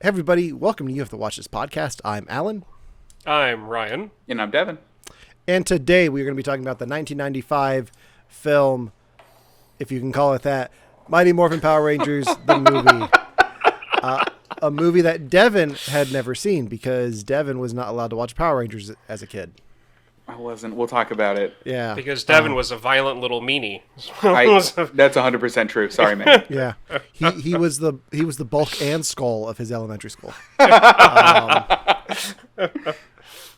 Hey everybody, welcome to You Have to Watch This podcast. I'm Alan. I'm Ryan. And I'm Devin. And today we are going to be talking about the 1995 film, if you can call it that, Mighty Morphin Power Rangers, the movie. A movie that Devin had never seen because Devin was not allowed to watch Power Rangers as a kid. I wasn't. We'll talk about it. Yeah. Because Devin was a violent little meanie. That's 100% true. Sorry, man. Yeah. He was the bulk and skull of his elementary school. But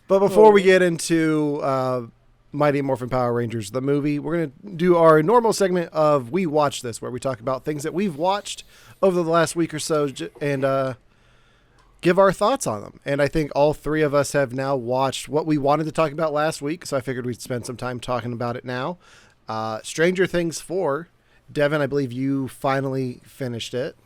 before we get into Mighty Morphin Power Rangers, the movie, we're going to do our normal segment of We Watch This, where we talk about things that we've watched over the last week or so and give our thoughts on them. And I think all three of us have now watched what we wanted to talk about last week, so I figured we'd spend some time talking about it now. Stranger Things 4. Devin, I believe you finally finished it.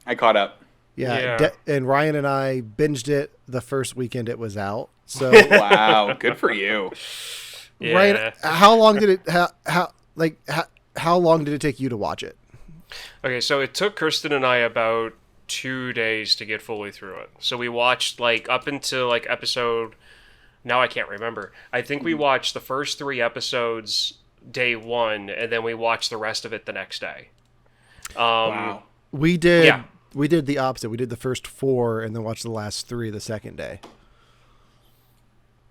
I caught up. Yeah. And Ryan and I binged it the first weekend it was out. So wow, good for you. Yeah. Ryan, how long did it how long did it take you to watch it? Okay, so it took Kirsten and I about 2 days to get fully through it. So we watched up until episode, now I can't remember. I think we watched the first 3 episodes day 1, and then we watched the rest of it the next day. Wow. We did the opposite. We did the first 4 and then watched the last 3 the second day.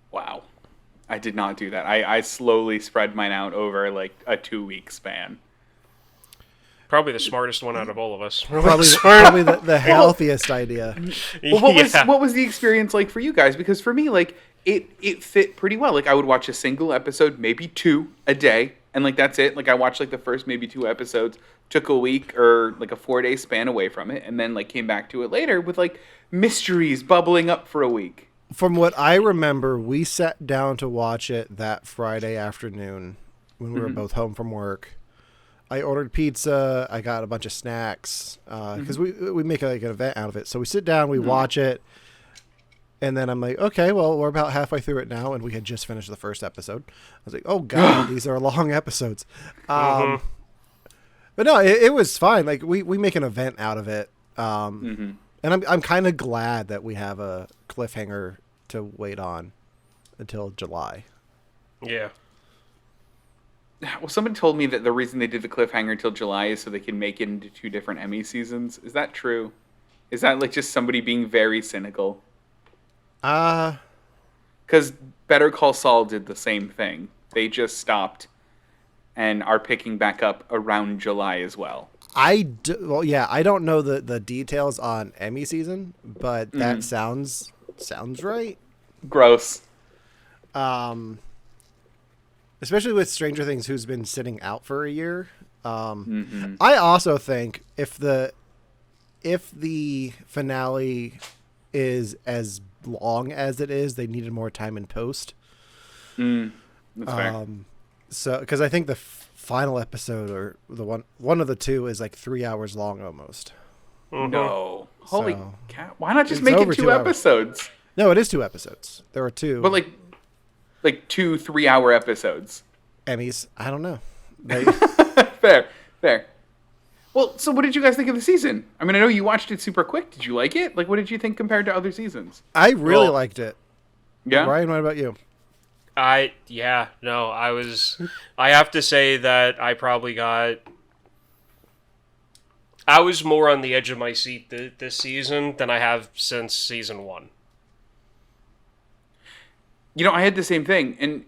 Wow. I did not do that. I slowly spread mine out over a 2-week span. Probably the smartest one out of all of us. Probably the healthiest idea. Well, what was the experience like for you guys? Because for me, it fit pretty well. I would watch a single episode, maybe 2 a day, and that's it. I watched the first maybe 2 episodes, took a week or a 4-day span away from it, and then came back to it later with mysteries bubbling up for a week. From what I remember, we sat down to watch it that Friday afternoon when we were both home from work. I ordered pizza. I got a bunch of snacks because we make an event out of it. So we sit down, we watch it, and then I'm like, okay, well, we're about halfway through it now, and we had just finished the first episode. I was like, oh god, these are long episodes. But no, it was fine. We make an event out of it, and I'm kind of glad that we have a cliffhanger to wait on until July. Yeah. Well, somebody told me that the reason they did the cliffhanger until July is so they can make it into 2 different Emmy seasons. Is that true? Is that just somebody being very cynical? Because Better Call Saul did the same thing. They just stopped and are picking back up around July as well. I don't know the details on Emmy season, but that sounds right. Gross. Especially with Stranger Things, who's been sitting out for a year. I also think if the finale is as long as it is, they needed more time in post. That's fair. So, because I think the final episode or the one of the 2 is 3 hours long almost. No, holy So, cow! Why not just it's make over it 2 2 hours. episodes? No, it is 2 episodes. There are 2. But 2 3-hour episodes. Emmys. I don't know. Fair. Well, so what did you guys think of the season? I mean, I know you watched it super quick. Did you like it? What did you think compared to other seasons? I really liked it. Yeah. Ryan, what about you? I have to say that I was more on the edge of my seat this season than I have since season 1. I had the same thing, and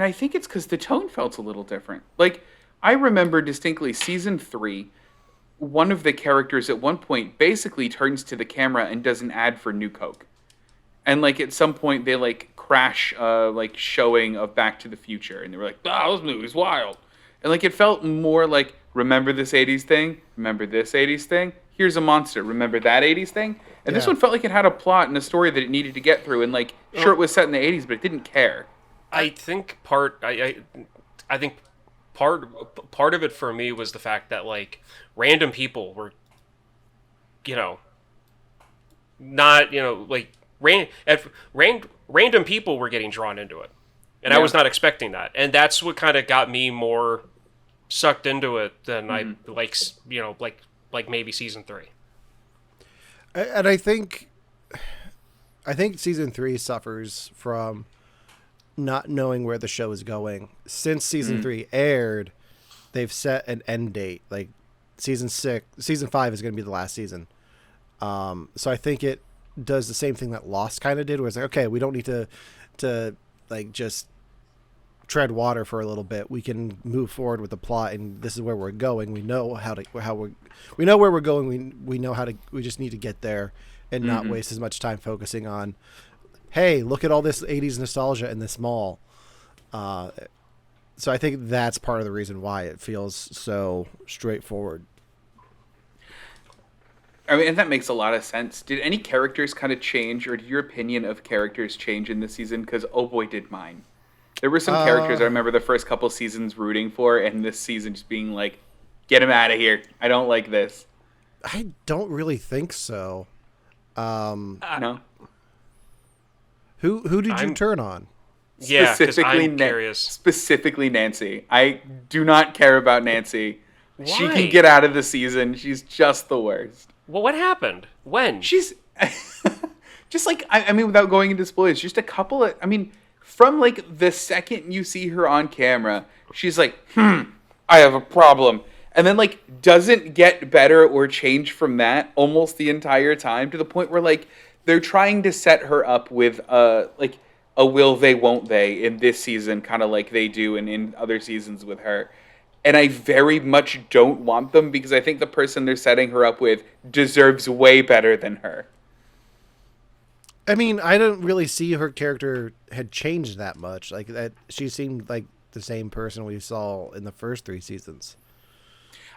I think it's because the tone felt a little different. I remember distinctly season 3, one of the characters at one point basically turns to the camera and does an ad for New Coke. And at some point they crash showing of Back to the Future, and they were like, this movie's wild. And it felt more remember this 80s thing? Remember this 80s thing? Here's a monster. Remember that 80s thing? And this one felt like it had a plot and a story that it needed to get through, and sure, it was set in the 80s, but it didn't care. I think part of it for me was the fact that random people were, not random people were getting drawn into it, and I was not expecting that, and that's what kind of got me more sucked into it than I maybe season 3. And I think I think season 3 suffers from not knowing where the show is going. Since season 3 aired, they've set an end date. Like season 5 is going to be the last season. So I think it does the same thing that Lost kind of did, where it's like, okay, we don't need to like just tread water for a little bit. We can move forward with the plot, and this is where we're going. We know we know where we're going. We know we just need to get there and not waste as much time focusing on, hey, look at all this 80s nostalgia in this mall. So I think that's part of the reason why it feels so straightforward. I mean, and that makes a lot of sense. Did any characters kind of change, or did your opinion of characters change in this season? Because, oh boy, did mine. There were some characters I remember the first couple seasons rooting for, and this season just being like, get him out of here. I don't like this. I don't really think so. No. Who did you turn on? Yeah, because I'm curious. Specifically Nancy. I do not care about Nancy. Why? She can get out of the season. She's just the worst. Well, what happened? When? She's just like, I mean, without going into spoilers, just a couple of, I mean, from like the second you see her on camera, she's like, I have a problem. And then like doesn't get better or change from that almost the entire time, to the point where like they're trying to set her up with like a will they won't they in this season, kind of like they do in other seasons with her. And I very much don't want them, because I think the person they're setting her up with deserves way better than her. I mean, I don't really see her character had changed that much. Like that, she seemed like the same person we saw in the first 3 seasons.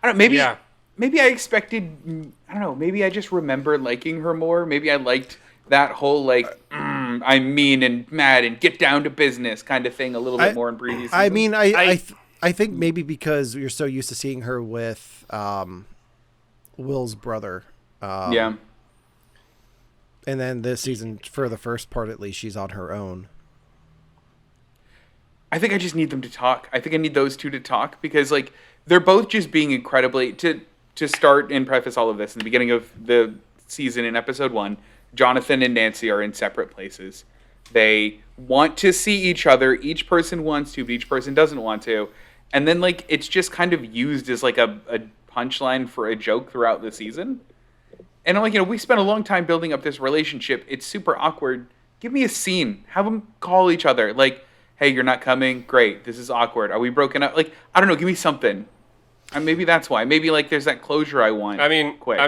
I don't know, maybe I expected, I don't know, maybe I just remember liking her more. Maybe I liked that whole like, I'm mean and mad and get down to business kind of thing a little bit more in previous seasons. I mean, I think maybe because you're so used to seeing her with Will's brother. Yeah. And then this season, for the first part at least, she's on her own. I think I just need them to talk. I think I need those two to talk, because like they're both just being incredibly, to start and preface all of this, in the beginning of the season in episode 1, Jonathan and Nancy are in separate places. They want to see each other. Each person wants to, but each person doesn't want to. And then like it's just kind of used as like a punchline for a joke throughout the season. And I'm like, we spent a long time building up this relationship. It's super awkward. Give me a scene. Have them call each other. Like, hey, you're not coming? Great. This is awkward. Are we broken up? Like, I don't know. Give me something. And maybe that's why. Maybe like there's that closure I want. I mean, quick.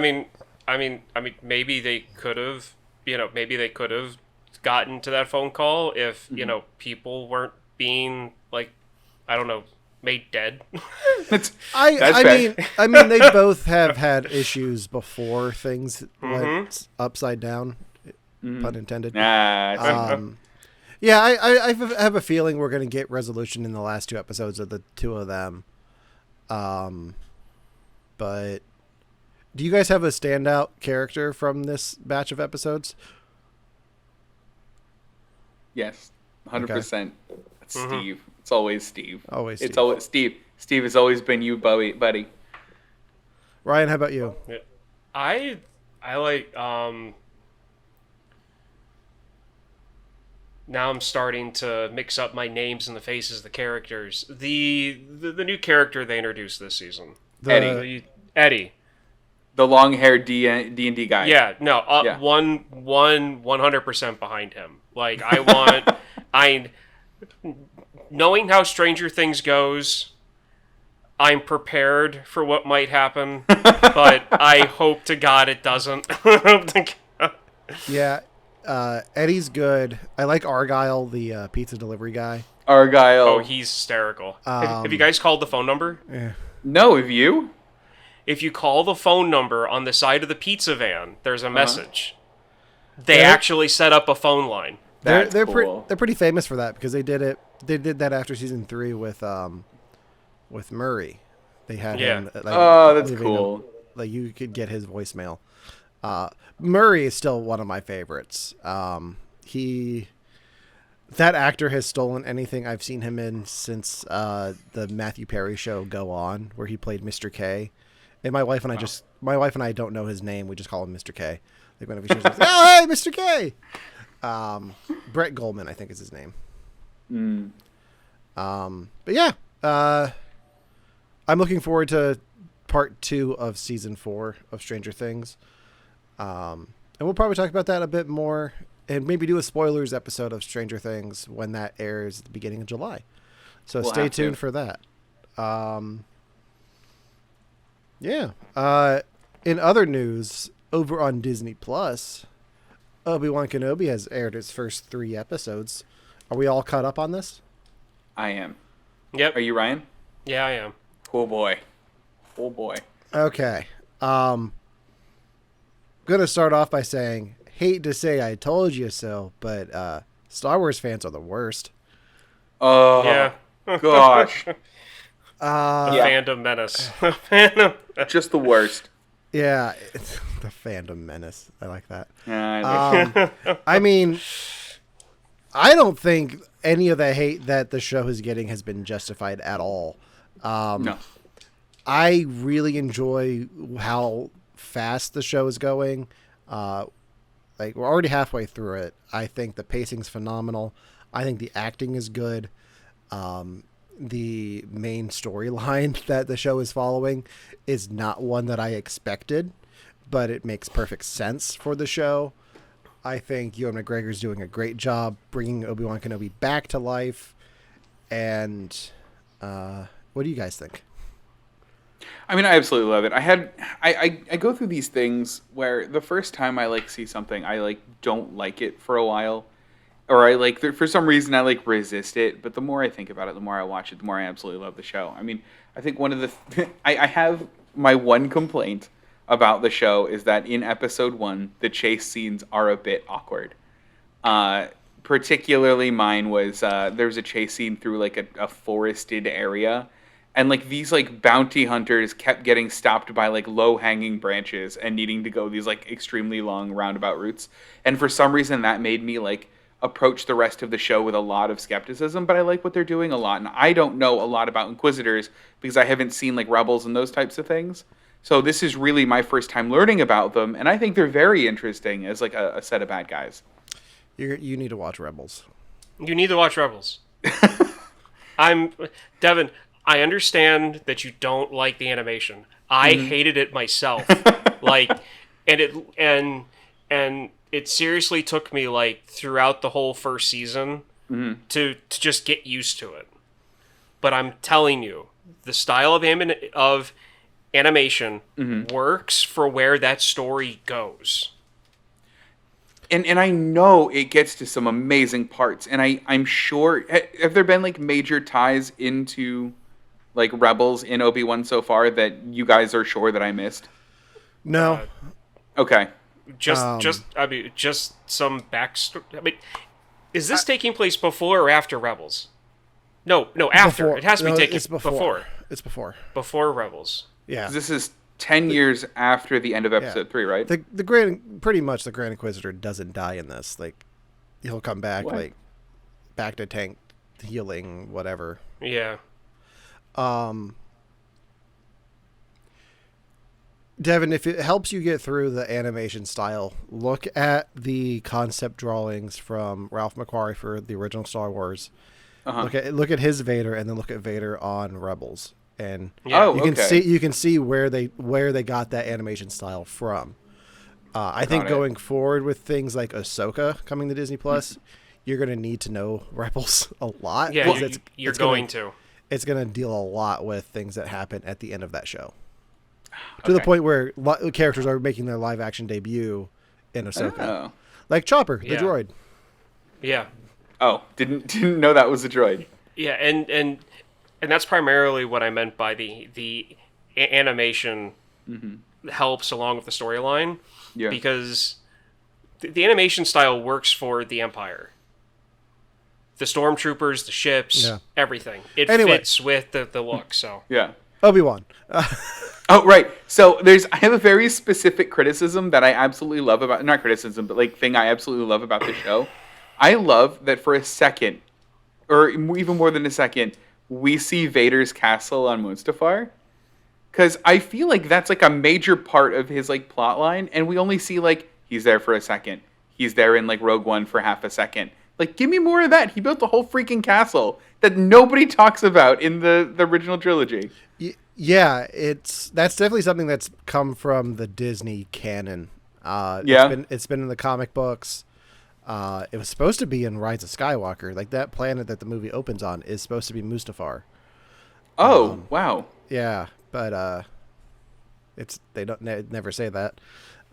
maybe they could have, gotten to that phone call if, people weren't being like, I don't know, made dead. I mean, they both have had issues before things went upside down, pun intended. Yeah, I have a feeling we're going to get resolution in the last 2 episodes of the 2 of them. But do you guys have a standout character from this batch of episodes? Yes, 100%. That's Steve. It's always Steve. Always Steve. It's always Steve. Steve has always been you, buddy. Ryan, how about you? I like now I'm starting to mix up my names and the faces of the characters. The new character they introduced this season. Eddie. The long-haired D&D guy. Yeah, no, 100% behind him. Like knowing how Stranger Things goes, I'm prepared for what might happen, but I hope to God it doesn't. Yeah, Eddie's good. I like Argyle, the pizza delivery guy. Argyle. Oh, he's hysterical. Have you guys called the phone number? Yeah. No, have you? If you call the phone number on the side of the pizza van, there's a message. They actually set up a phone line. They're cool. They're pretty famous for that, because they did it. They did that after season 3 with Murray. They had him. Like, that's cool. Like you could get his voicemail. Murray is still one of my favorites. That actor has stolen anything I've seen him in since the Matthew Perry show Go On, where he played Mr. K. And my wife and I don't know his name. We just call him Mr. K. Like whenever she's like, "Oh, hey, Mr. K." Brett Goldman, I think is his name. Mm. But yeah, I'm looking forward to part 2 of season 4 of Stranger Things. And we'll probably talk about that a bit more and maybe do a spoilers episode of Stranger Things when that airs at the beginning of July. So We'll stay have to. tuned for that. Yeah. In other news, over on Disney Plus, Obi-Wan Kenobi has aired its first 3 episodes. Are we all caught up on this? I am. Yep. Are you, Ryan? Yeah, I am. Oh boy. Oh boy. Okay. Gonna start off by saying, hate to say I told you so, but Star Wars fans are the worst. Oh Yeah. gosh. The Yeah. fandom menace. Fandom. Just the worst. Yeah, it's the fandom menace. I like that. Yeah, I mean, I don't think any of the hate that the show is getting has been justified at all. no. I really enjoy how fast the show is going. Like, we're already halfway through it. I think the pacing's phenomenal. I think the acting is good. The main storyline that the show is following is not one that I expected, but it makes perfect sense for the show. I think Ewan McGregor's doing a great job bringing Obi-Wan Kenobi back to life. And what do you guys think? I mean, I absolutely love it. I go through these things where the first time I see something, I don't like it for a while, or for some reason I resist it. But the more I think about it, the more I watch it, the more I absolutely love the show. I mean, I think one of the I have my one complaint about the show is that in episode 1, the chase scenes are a bit awkward. Particularly mine was there was a chase scene through a forested area. And these bounty hunters kept getting stopped by low hanging branches and needing to go these extremely long roundabout routes. And for some reason that made me approach the rest of the show with a lot of skepticism. But I like what they're doing a lot. And I don't know a lot about Inquisitors because I haven't seen Rebels and those types of things. So this is really my first time learning about them. And I think they're very interesting as a set of bad guys. You need to watch Rebels. You need to watch Rebels. Devin, I understand that you don't like the animation. I hated it myself. And it seriously took me throughout the whole first season to just get used to it. But I'm telling you, the style of animation works for where that story goes. And I know it gets to some amazing parts. And I'm sure, have there been major ties into Rebels in Obi-Wan so far that you guys are sure that I missed? No. Okay. Just some backstory. I mean, is this taking place before or after Rebels? No, after. Before. It has to be taking It's before. It's before. Before Rebels. Yeah. This is 10 years after the end of episode 3, right? The Grand Inquisitor doesn't die in this. He'll come back, What? back to tank healing, whatever. Yeah. Devin, if it helps you get through the animation style, look at the concept drawings from Ralph McQuarrie for the original Star Wars. Uh-huh. Look at his Vader, and then look at Vader on Rebels, and Yeah. Oh, you can see where they got that animation style from. I think going forward with things like Ahsoka coming to Disney Plus, you're going to need to know Rebels a lot. Yeah, 'cause you're going to. It's going to deal a lot with things that happen at the end of that show. To the point where characters are making their live action debut in Ahsoka. Oh. Like Chopper, the Yeah. droid. Yeah. Oh, didn't know that was a droid. Yeah, and that's primarily what I meant by the animation helps along with the storyline. Yeah. Because the animation style works for the Empire. The stormtroopers, the ships, everything. It fits with the look, so. Yeah. Obi-Wan. Oh, right. So I have a very specific criticism that I absolutely love about, not criticism, but thing I absolutely love about the show. I love that for a second, or even more than a second, we see Vader's castle on Mustafar. Because I feel that's a major part of his plot line, and we only see he's there for a second. he's there in like Rogue One for half a second. Like, give me more of that. He built a whole freaking castle that nobody talks about in the original trilogy. Yeah, that's definitely something that's come from the Disney canon. It's been in the comic books. It was supposed to be in Rise of Skywalker. Like, that planet that the movie opens on is supposed to be Mustafar. Oh, wow. Yeah, but they don't never say that.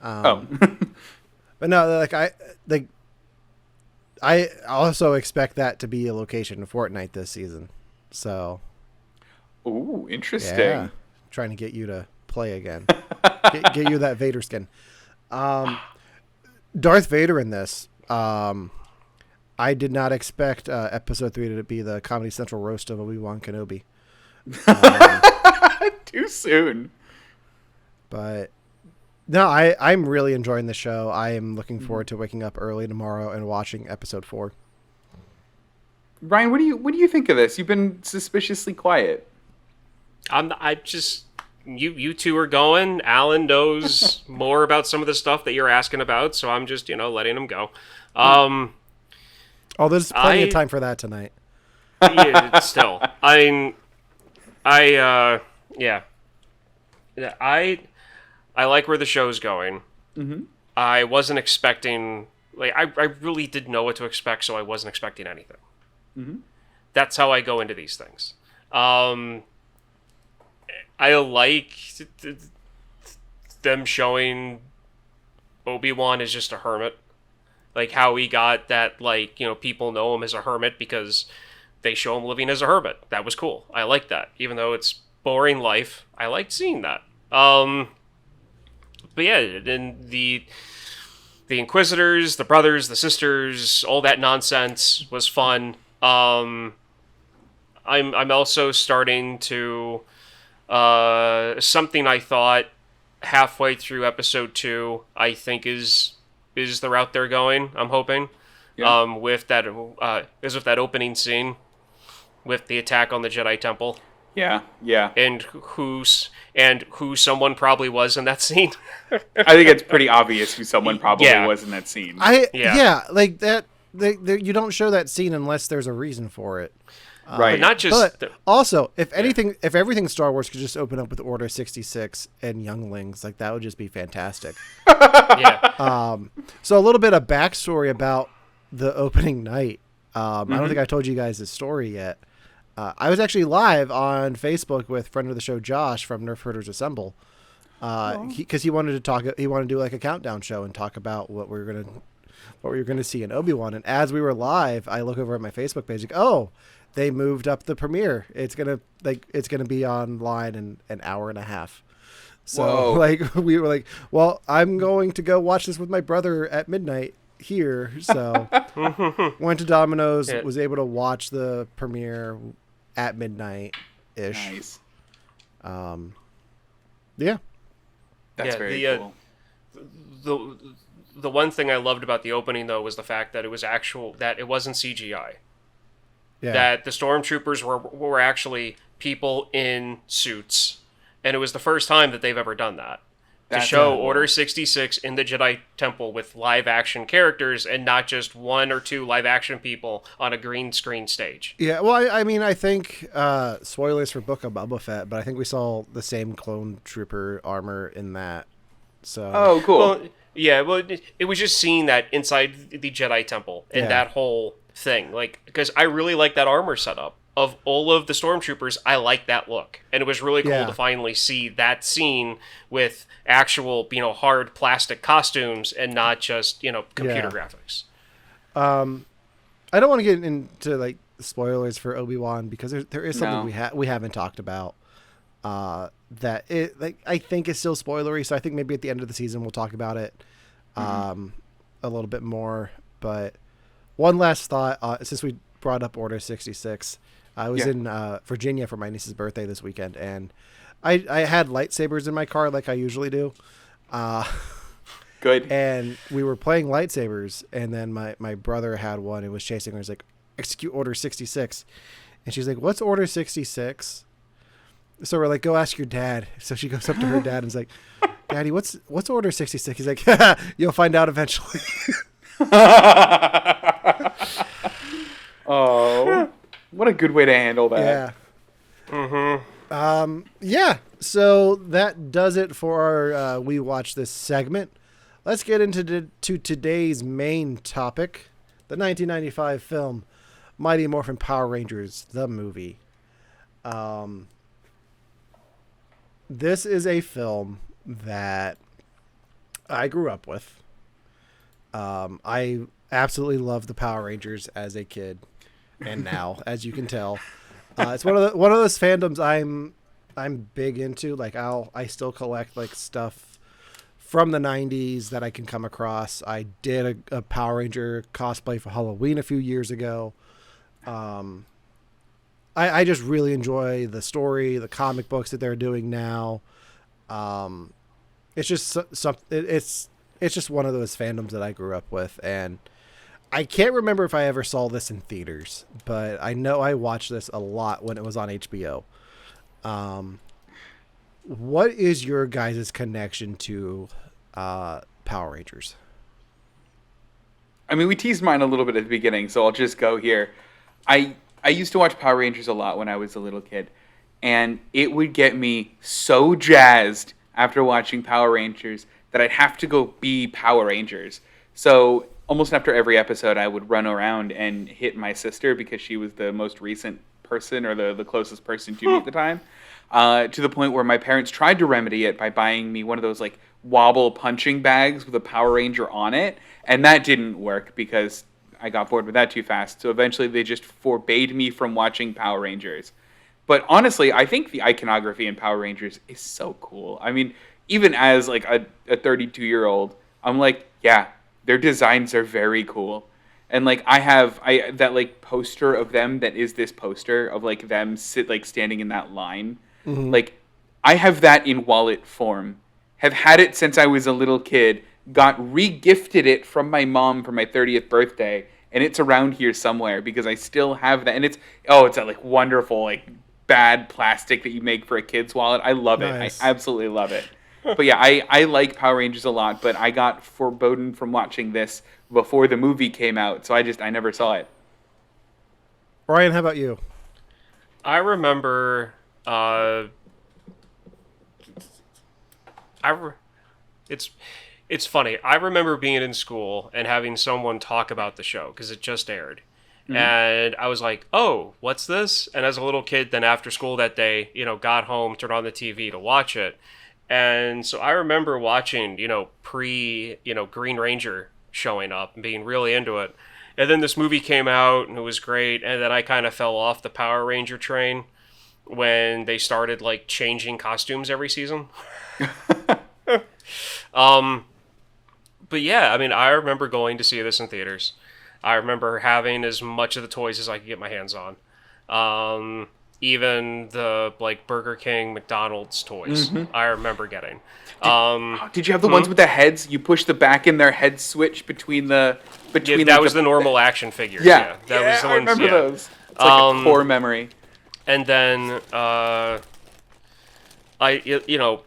But no, I also expect that to be a location of Fortnite this season. So, ooh, interesting. Yeah, trying to get you to play again. get you that Vader skin. Darth Vader in this. I did not expect episode 3 to be the Comedy Central roast of Obi-Wan Kenobi. Too soon. But no, I'm really enjoying the show. I am looking forward to waking up early tomorrow and watching episode 4. Ryan, what do you think of this? You've been suspiciously quiet. You two are going. Alan knows more about some of the stuff that you're asking about, so I'm just, letting him go. There's plenty of time for that tonight. Yeah, still. I like where the show's going. Mm-hmm. I wasn't expecting, I really didn't know what to expect, so I wasn't expecting anything. Mm-hmm. That's how I go into these things. I like them showing Obi-Wan as just a hermit. Like how he got that, people know him as a hermit because they show him living as a hermit. That was cool. I like that. Even though it's boring life, I liked seeing that. But yeah, and the Inquisitors, the brothers, the sisters, all that nonsense was fun. I'm also starting to something I thought halfway through episode 2 I think is the route they're going. I'm hoping with that opening scene with the attack on the Jedi Temple. Yeah. And who someone probably was in that scene. I think it's pretty obvious who someone probably was in that scene. Like that. You don't show that scene unless there's a reason for it. Right. But not just. But also, if everything Star Wars could just open up with Order 66 and younglings, like that would just be fantastic. Yeah. So a little bit of backstory about the opening night. I don't think I told you guys this story yet. I was actually live on Facebook with friend of the show Josh from Nerf Herders Assemble, because he wanted to do like a countdown show and talk about what we were gonna see in Obi-Wan. And as we were live, I look over at my Facebook page like, oh, they moved up the premiere. It's gonna be online in an hour and a half. So we were like, well, I'm going to go watch this with my brother at midnight here. So went to Domino's, was able to watch the premiere at midnight ish. Nice. Yeah. That's very cool. The one thing I loved about the opening though was the fact that it wasn't CGI. Yeah. That the stormtroopers were actually people in suits, and it was the first time that they've ever done that. To show Order 66 in the Jedi Temple with live action characters and not just 1 or 2 live action people on a green screen stage. Yeah, well, I think spoilers for Book of Boba Fett, but I think we saw the same clone trooper armor in that. So. Oh, cool. Well, it was just seeing that inside the Jedi Temple and that whole thing, because I really like that armor setup. Of all of the stormtroopers, I like that look. And it was really cool to finally see that scene with actual, hard plastic costumes and not just, computer graphics. I don't want to get into spoilers for Obi-Wan because there is something we haven't talked about that I think is still spoilery. So I think maybe at the end of the season we'll talk about it a little bit more. But one last thought, since we brought up Order 66. I was in Virginia for my niece's birthday this weekend, and I had lightsabers in my car like I usually do. Good. And we were playing lightsabers, and then my brother had one and was chasing her. He was like, execute Order 66. And she's like, what's Order 66? So we're like, go ask your dad. So she goes up to her dad and is like, Daddy, what's Order 66? He's like, you'll find out eventually. Oh, what a good way to handle that. Yeah. So that does it for our We Watch This segment. Let's get into to today's main topic, the 1995 film Mighty Morphin Power Rangers, the movie. This is a film that I grew up with. I absolutely loved the Power Rangers as a kid, and now, as you can tell, it's one of those fandoms I'm big into. Like I still collect like stuff from the 90s that I can come across. I did a Power Ranger cosplay for Halloween a few years ago. I just really enjoy the story, the comic books that they're doing now. It's just it's just one of those fandoms that I grew up with, and I can't remember if I ever saw this in theaters, but I know I watched this a lot when it was on HBO. What is your guys' connection to Power Rangers? I mean, we teased mine a little bit at the beginning, so I'll just go here. I used to watch Power Rangers a lot when I was a little kid, and it would get me so jazzed after watching Power Rangers that I'd have to go be Power Rangers. So almost after every episode, I would run around and hit my sister because she was the most recent person or the closest person to me at the time, to the point where my parents tried to remedy it by buying me one of those like wobble punching bags with a Power Ranger on it, and that didn't work because I got bored with that too fast. So eventually they just forbade me from watching Power Rangers. But honestly, I think the iconography in Power Rangers is so cool. I mean, even as like a 32-year-old, I'm like, yeah, their designs are very cool. And like I that like poster of them that is this poster of like them standing in that line. Mm-hmm. Like I have that in wallet form. Have had it since I was a little kid. Got re-gifted it from my mom for my 30th birthday, and it's around here somewhere because I still have that. And it's that like wonderful like bad plastic that you make for a kid's wallet. I love it. Nice. I absolutely love it. But yeah, I like Power Rangers a lot, but I got forebodden from watching this before the movie came out, so I never saw it. Ryan, how about you? I remember it's funny. I remember being in school and having someone talk about the show because it just aired. Mm-hmm. And I was like, oh, what's this? And as a little kid, then after school that day, got home, turned on the TV to watch it. And so I remember watching, Green Ranger showing up and being really into it. And then this movie came out and it was great. And then I kind of fell off the Power Ranger train when they started like changing costumes every season. But yeah, I mean, I remember going to see this in theaters. I remember having as much of the toys as I could get my hands on. Even the like Burger King, McDonald's toys, mm-hmm. I remember getting. Did you have the ones with the heads? You push the back in their head switch between that was the normal action figures. Yeah, that was the ones. I remember those. It's like a core memory. And then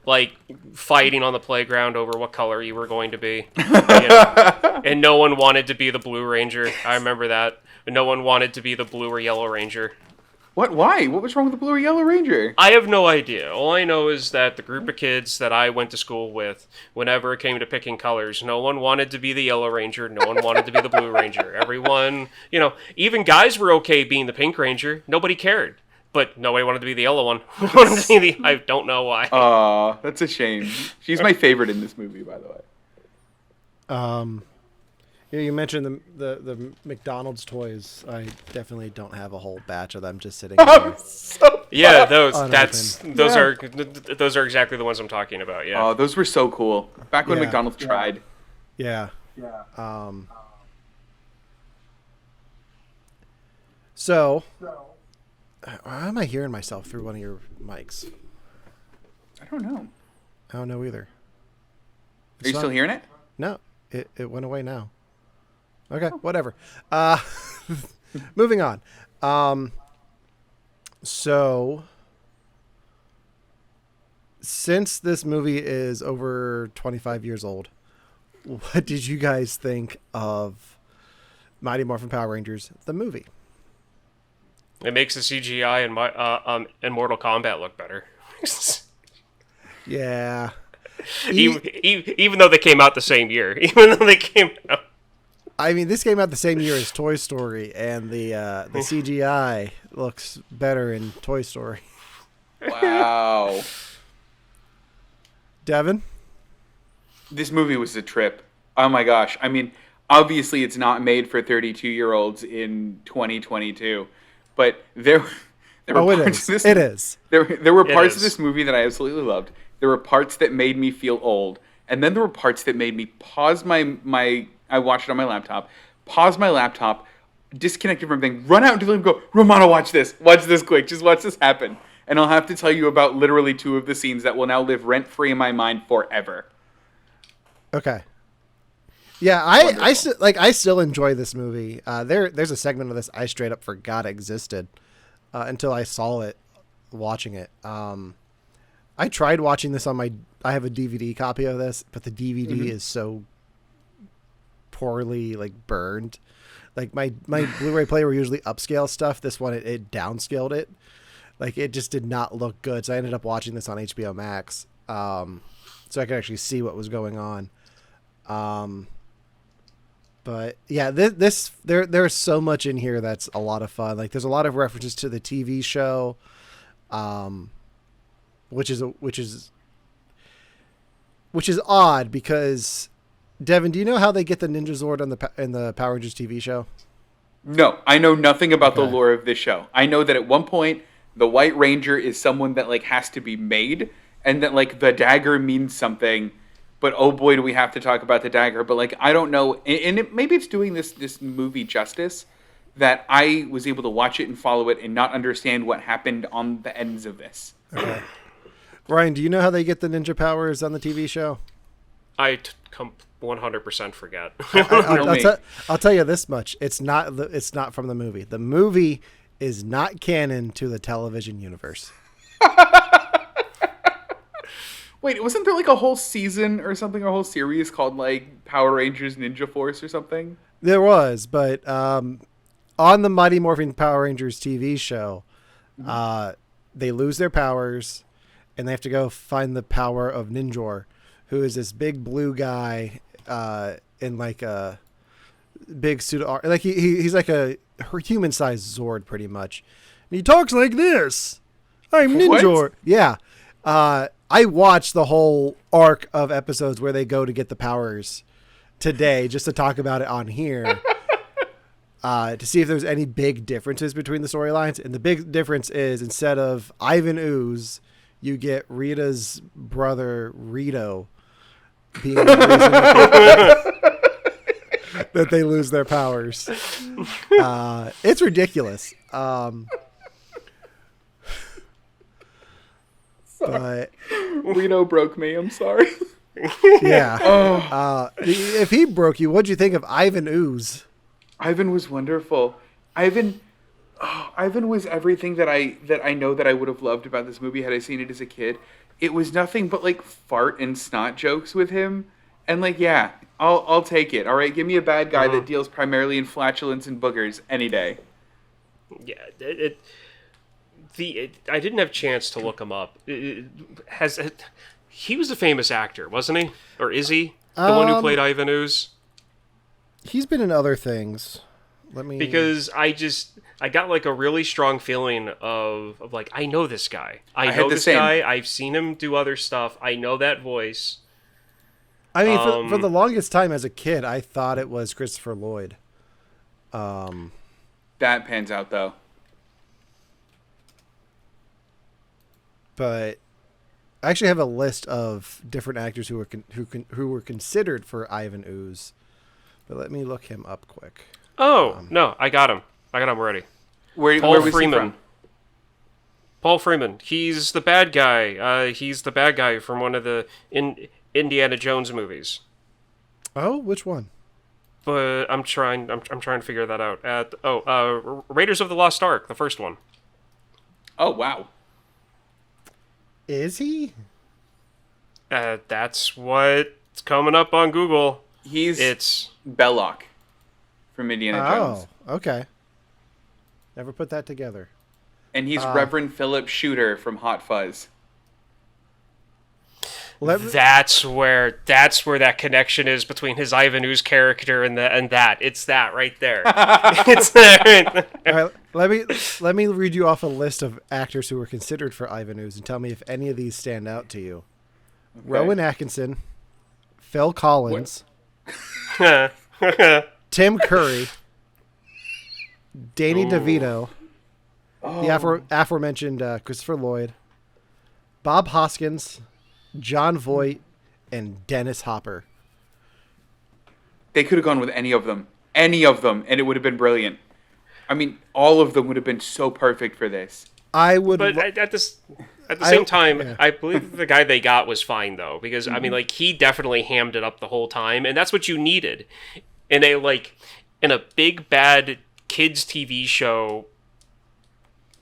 like fighting on the playground over what color you were going to be. And no one wanted to be the Blue Ranger. I remember that. No one wanted to be the Blue or Yellow Ranger. What? Why? What was wrong with the Blue or Yellow Ranger? I have no idea. All I know is that the group of kids that I went to school with, whenever it came to picking colors, no one wanted to be the Yellow Ranger. No one wanted to be the Blue Ranger. Everyone, even guys were okay being the Pink Ranger. Nobody cared. But nobody wanted to be the yellow one. I don't know why. Aw, that's a shame. She's my favorite in this movie, by the way. You mentioned the McDonald's toys. I definitely don't have a whole batch of them just sitting there. Yeah, those are exactly the ones I'm talking about. Yeah. Oh, those were so cool. Back when McDonald's tried. Yeah. So, why am I hearing myself through one of your mics? I don't know. I don't know either. Are you still hearing it? No, it went away now. Okay, whatever. Moving on. So, since this movie is over 25 years old, what did you guys think of Mighty Morphin Power Rangers, the movie? It makes the CGI in Mortal Kombat look better. Yeah. Even though they came out the same year. Even though they came out. I mean, this came out the same year as Toy Story, and the CGI looks better in Toy Story. Wow. Devin? This movie was a trip. Oh my gosh. I mean, obviously it's not made for 32-year-olds in 2022, but there were parts of this. It is. There were parts of this movie that I absolutely loved. There were parts that made me feel old, and then there were parts that made me pause my I watched it on my laptop, pause my laptop, disconnect from everything, run out into the living room, go, Romano, watch this quick, just watch this happen. And I'll have to tell you about literally 2 of the scenes that will now live rent-free in my mind forever. Okay. Yeah, I still enjoy this movie. There's a segment of this I straight up forgot existed until I saw it watching it. I tried watching this on I have a DVD copy of this, but the DVD is so poorly burned. Like my Blu-ray player were usually upscale stuff. This one it downscaled it. Like it just did not look good. So I ended up watching this on HBO Max, so I could actually see what was going on. But yeah, there's so much in here that's a lot of fun. Like there's a lot of references to the TV show, which is odd because Devin, do you know how they get the Ninja Zord in the Power Rangers TV show? No, I know nothing about the lore of this show. I know that at one point the White Ranger is someone that has to be made, and that the dagger means something. But oh boy, do we have to talk about the dagger. But I don't know, and maybe it's doing this movie justice that I was able to watch it and follow it and not understand what happened on the ends of this. Okay. Ryan, do you know how they get the ninja powers on the TV show? I 100% forget. I'll tell you this much: it's not from the movie. The movie is not canon to the television universe. Wait, wasn't there a whole season or something, or a whole series called Power Rangers Ninja Force or something? There was, but on the Mighty Morphin Power Rangers TV show, they lose their powers, and they have to go find the power of Ninjor, who is this big blue guy in a big suit of he's like a human-sized Zord pretty much. And he talks like this. I'm Ninjor. What? Yeah. I watched the whole arc of episodes where they go to get the powers today just to talk about it on here to see if there's any big differences between the storylines. And the big difference is instead of Ivan Ooze, you get Rita's brother Rito being the reason that they lose their powers. It's ridiculous. But Rito broke me. I'm sorry. Yeah. If he broke you, what'd you think of Ivan Ooze? Ivan was wonderful. Ivan was everything that I know that I would have loved about this movie had I seen it as a kid. It was nothing but fart and snot jokes with him, and yeah, I'll take it. All right, give me a bad guy that deals primarily in flatulence and boogers any day. Yeah, I didn't have a chance to look him up. He was a famous actor, wasn't he? Or is he? The one who played Ivan Ooze? He's been in other things. Because I got a really strong feeling of I know this guy. I know this guy. I've seen him do other stuff. I know that voice. I mean, for the longest time as a kid, I thought it was Christopher Lloyd. That pans out though. But I actually have a list of different actors who were considered for Ivan Ooze. But let me look him up quick. Oh, no, I got him. Ready. Where was Freeman. he from? Paul Freeman. He's the bad guy. He's the bad guy from one of the Indiana Jones movies. Oh, which one? But I'm trying to figure that out. Raiders of the Lost Ark, the first one. Oh, wow. Is he? That's what's coming up on Google. He's Belloc from Indiana Jones. Oh, okay. Never put that together. And he's Reverend Philip Shooter from Hot Fuzz. That's where that connection is between his Ivan Ooze character and that. It's that right there. It's there. All right, let me read you off a list of actors who were considered for Ivan Ooze and tell me if any of these stand out to you. Okay. Rowan Atkinson, Phil Collins, Tim Curry, Danny DeVito, the aforementioned Christopher Lloyd, Bob Hoskins, John Voight, and Dennis Hopper. They could have gone with any of them, and it would have been brilliant. I mean, all of them would have been so perfect for this. At the same time, I believe the guy they got was fine though, because I mean, like, he definitely hammed it up the whole time, and that's what you needed in a big bad kids TV show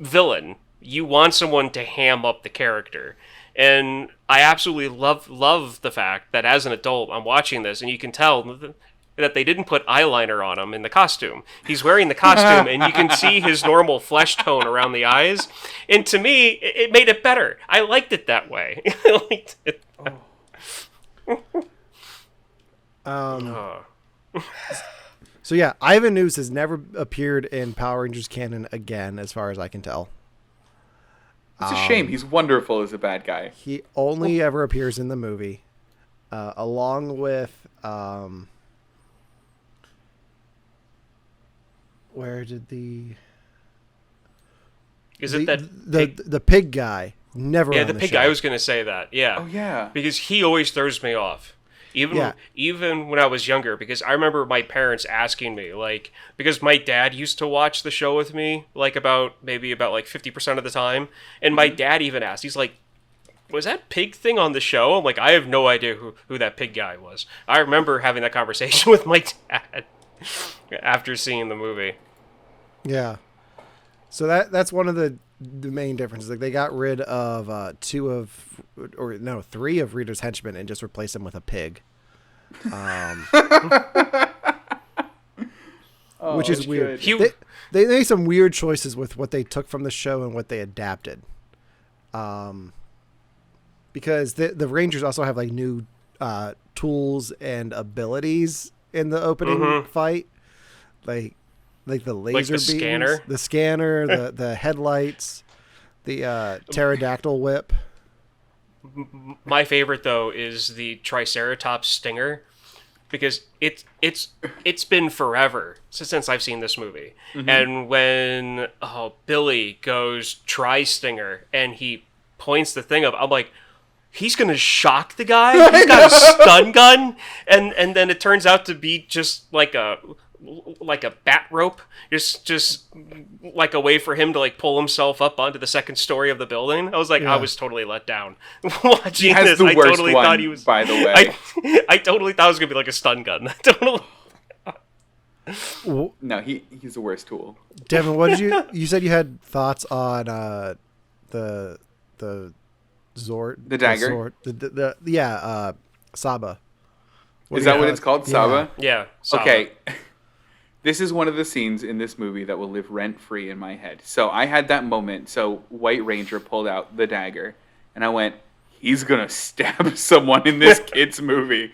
villain. You want someone to ham up the character. And I absolutely love the fact that as an adult, I'm watching this, and you can tell that they didn't put eyeliner on him in the costume. He's wearing the costume, and you can see his normal flesh tone around the eyes. And to me, it made it better. I liked it that way. I liked it. So yeah, Ivan Ooze has never appeared in Power Rangers canon again, as far as I can tell. It's a shame. He's wonderful as a bad guy. He only ever appears in the movie, along with where did the pig guy never? Yeah, the pig guy. I was going to say that. Yeah. Oh yeah. Because he always throws me off. Even when I was younger, because I remember my parents asking me, like, because my dad used to watch the show with me, like, about 50% of the time, and my dad even asked, he's like, was that pig thing on the show? I'm like, I have no idea who that pig guy was. I remember having that conversation with my dad after seeing the movie. Yeah. So that's one of the main differences. Like, they got rid of 3 of Rita's henchmen and just replaced them with a pig. Which is weird. They made some weird choices with what they took from the show and what they adapted. Because the Rangers also have, like, new tools and abilities in the opening fight. Like the laser beams, the scanner, the headlights, the pterodactyl whip. My favorite though is the Triceratops stinger, because it's been forever since I've seen this movie. And when Billy goes tri-stinger and he points the thing up, I'm like, he's gonna shock the guy. He's got a stun gun, and then it turns out to be just like a bat rope, just like a way for him to, like, pull himself up onto the second story of the building. I was like, I was totally let down watching this. I totally thought he was. By the way, I totally thought it was gonna be like a stun gun. No, he's the worst tool. Devin, what did you said you had thoughts on the Zord, the dagger, Saba. Is that what it's called, Saba? Yeah. Saba. Okay. This is one of the scenes in this movie that will live rent-free in my head. So I had that moment. So White Ranger pulled out the dagger, and I went, he's going to stab someone in this kid's movie.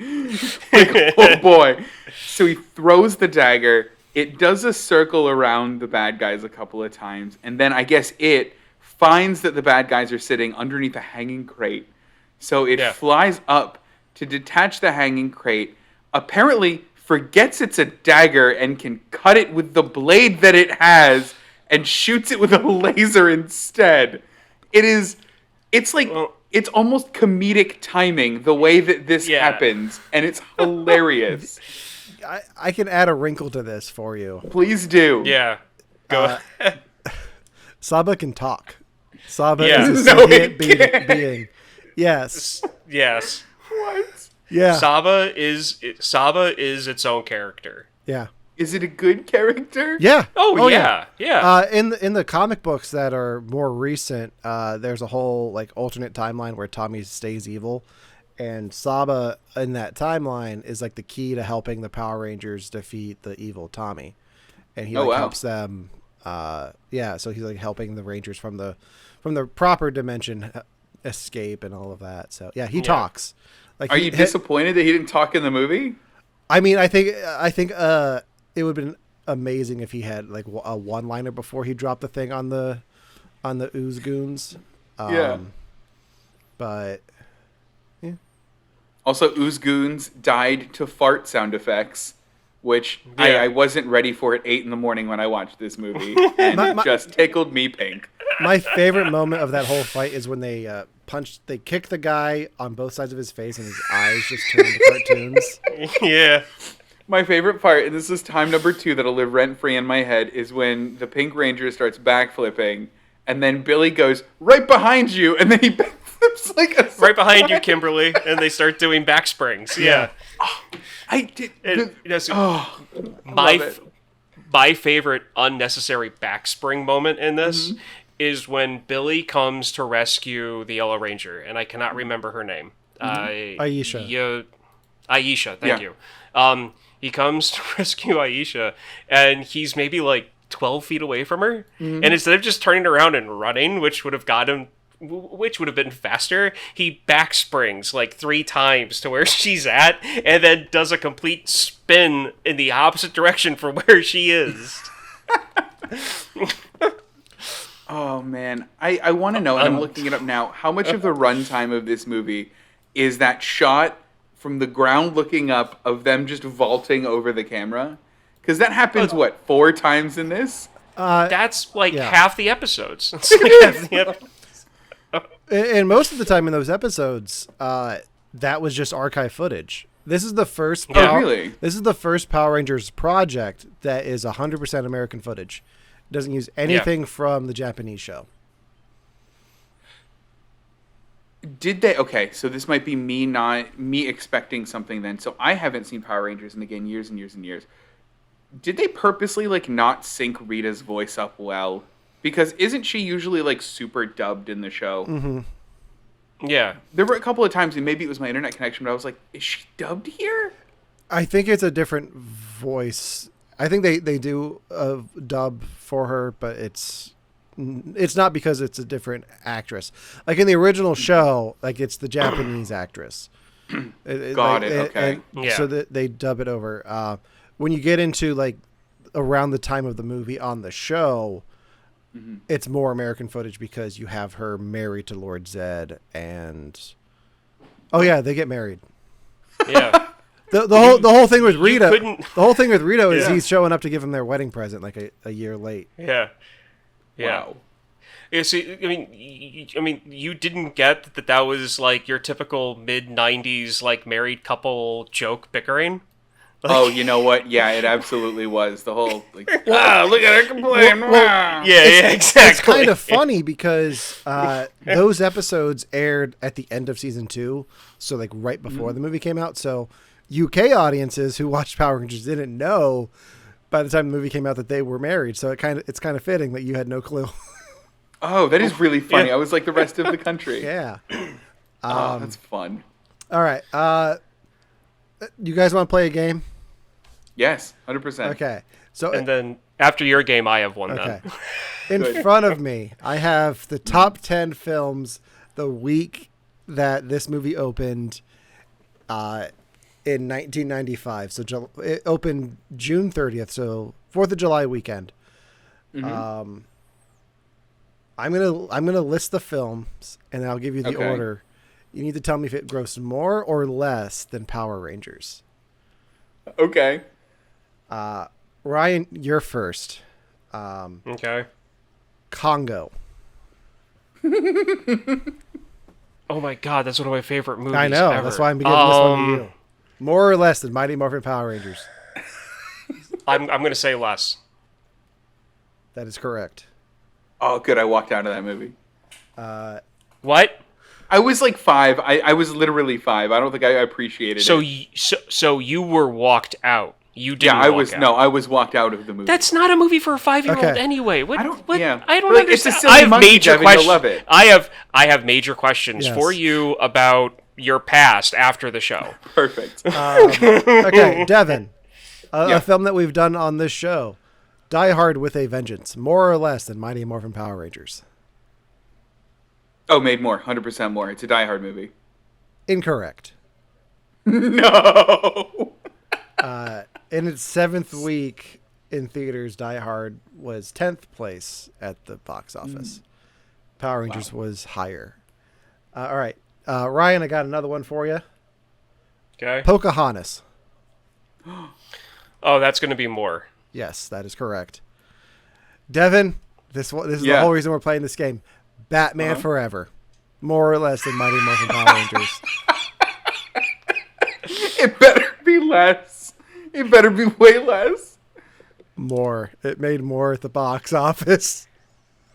Like, oh, boy. So he throws the dagger. It does a circle around the bad guys a couple of times, and then I guess it finds that the bad guys are sitting underneath a hanging crate. So it flies up to detach the hanging crate. Apparently forgets it's a dagger and can cut it with the blade that it has and shoots it with a laser instead. It's almost comedic timing the way that this happens, and it's hilarious. I can add a wrinkle to this for you. Please do. Yeah. Go ahead. Saba can talk. Saba is a sentient being. Yes. Yes. What? Yeah. Saba is its own character. Yeah. Is it a good character? Yeah. Oh yeah. Yeah. In the comic books that are more recent, there's a whole, like, alternate timeline where Tommy stays evil, And Saba in that timeline is like the key to helping the Power Rangers defeat the evil Tommy. And he helps them. So he's like helping the Rangers from the proper dimension escape and all of that. So yeah, he talks. Like, are you disappointed that he didn't talk in the movie? I mean, I think it would have been amazing if he had like a one-liner before he dropped the thing on the Ooze Goons. But yeah. Also, Ooze Goons died to fart sound effects, which I wasn't ready for at 8 a.m. when I watched this movie, and it just tickled me pink. My favorite moment of that whole fight is when they kick the guy on both sides of his face, and his eyes just turn into cartoons. Yeah. My favorite part, and this is time number 2 that'll live rent-free in my head, is when the Pink Ranger starts backflipping, and then Billy goes, right behind you, and then he backflips like a right behind you, Kimberly, and they start doing back springs. Yeah. I did. My favorite unnecessary backspring moment in this is when Billy comes to rescue the Yellow Ranger, and I cannot remember her name. Aisha. Aisha, thank you. He comes to rescue Aisha, and he's maybe like 12 feet away from her, and instead of just turning around and running, which would have been faster, he backsprings like 3 times to where she's at, and then does a complete spin in the opposite direction from where she is. Oh man, I want to know, and I'm looking it up now, how much of the runtime of this movie is that shot from the ground looking up of them just vaulting over the camera? Because that happens, 4 times in this? That's like half the episodes. It's like half the episodes. And most of the time in those episodes, that was just archive footage. This is the first. Really? This is the first Power Rangers project that is 100% American footage. It doesn't use anything from the Japanese show. Did they? Okay, so this might be me expecting something then. So I haven't seen Power Rangers in, again, years and years and years. Did they purposely not sync Rita's voice up well? Because isn't she usually super dubbed in the show? Mm-hmm. Yeah. There were a couple of times, and maybe it was my internet connection, but I was like, is she dubbed here? I think it's a different voice. I think they do a dub for her, but it's not because it's a different actress. Like in the original show, it's the Japanese actress. Got it. Okay. So that they dub it over. When you get into around the time of the movie on the show, it's more American footage because you have her married to Lord Zed, and they get married. Yeah. The whole thing with Rita. The whole thing with Rita is he's showing up to give him their wedding present a year late. Yeah. Yeah. Wow. Yeah, see, I mean, you didn't get that was your typical mid-90s married couple joke bickering. Oh, you know what? Yeah, it absolutely was. The whole wow, look at her complain. Yeah, exactly. It's kind of funny because those episodes aired at the end of season 2, so right before the movie came out. So UK audiences who watched Power Rangers didn't know by the time the movie came out that they were married. So it's kind of fitting that you had no clue. Oh, that is really funny. I was like the rest of the country. Yeah. That's fun. All right. You guys want to play a game? Yes, 100%. Okay. And then after your game, I have one. Okay. In front of me, I have the top 10 films the week that this movie opened in 1995. So it opened June 30th, so 4th of July weekend. I'm gonna list the films, and I'll give you the order. You need to tell me if it grossed more or less than Power Rangers. Okay. Ryan, you're first. Okay. Congo. Oh my god, that's one of my favorite movies. I know. Ever. That's why I'm giving this one to you. More or less than Mighty Morphin Power Rangers. I'm going to say less. That is correct. Oh, good. I walked out of that movie. What? I was 5. I was literally 5. I don't think I appreciated it. So you were walked out. You didn't. Yeah, I was. Out. No, I was walked out of the movie. That's not a movie for a 5-year-old anyway. What? I don't. What? Yeah. I don't understand. It's a silly monkey, Devin, you'll love it. I have major questions for you about your past after the show. Perfect. Okay, Devin. Yeah. A film that we've done on this show. Die Hard with a Vengeance. More or less than Mighty Morphin Power Rangers. Oh, made more. 100% more. It's a Die Hard movie. Incorrect. No. In its 7th week in theaters, Die Hard was 10th place at the box office. Power Rangers was higher. All right. Ryan, I got another one for you. Okay. Pocahontas. Oh, that's going to be more. Yes, that is correct. Devin, this is the Yeah. whole reason we're playing this game. Batman Forever. More or less than Mighty Morphin Power Rangers. It better be less. It better be way less. More. It made more at the box office.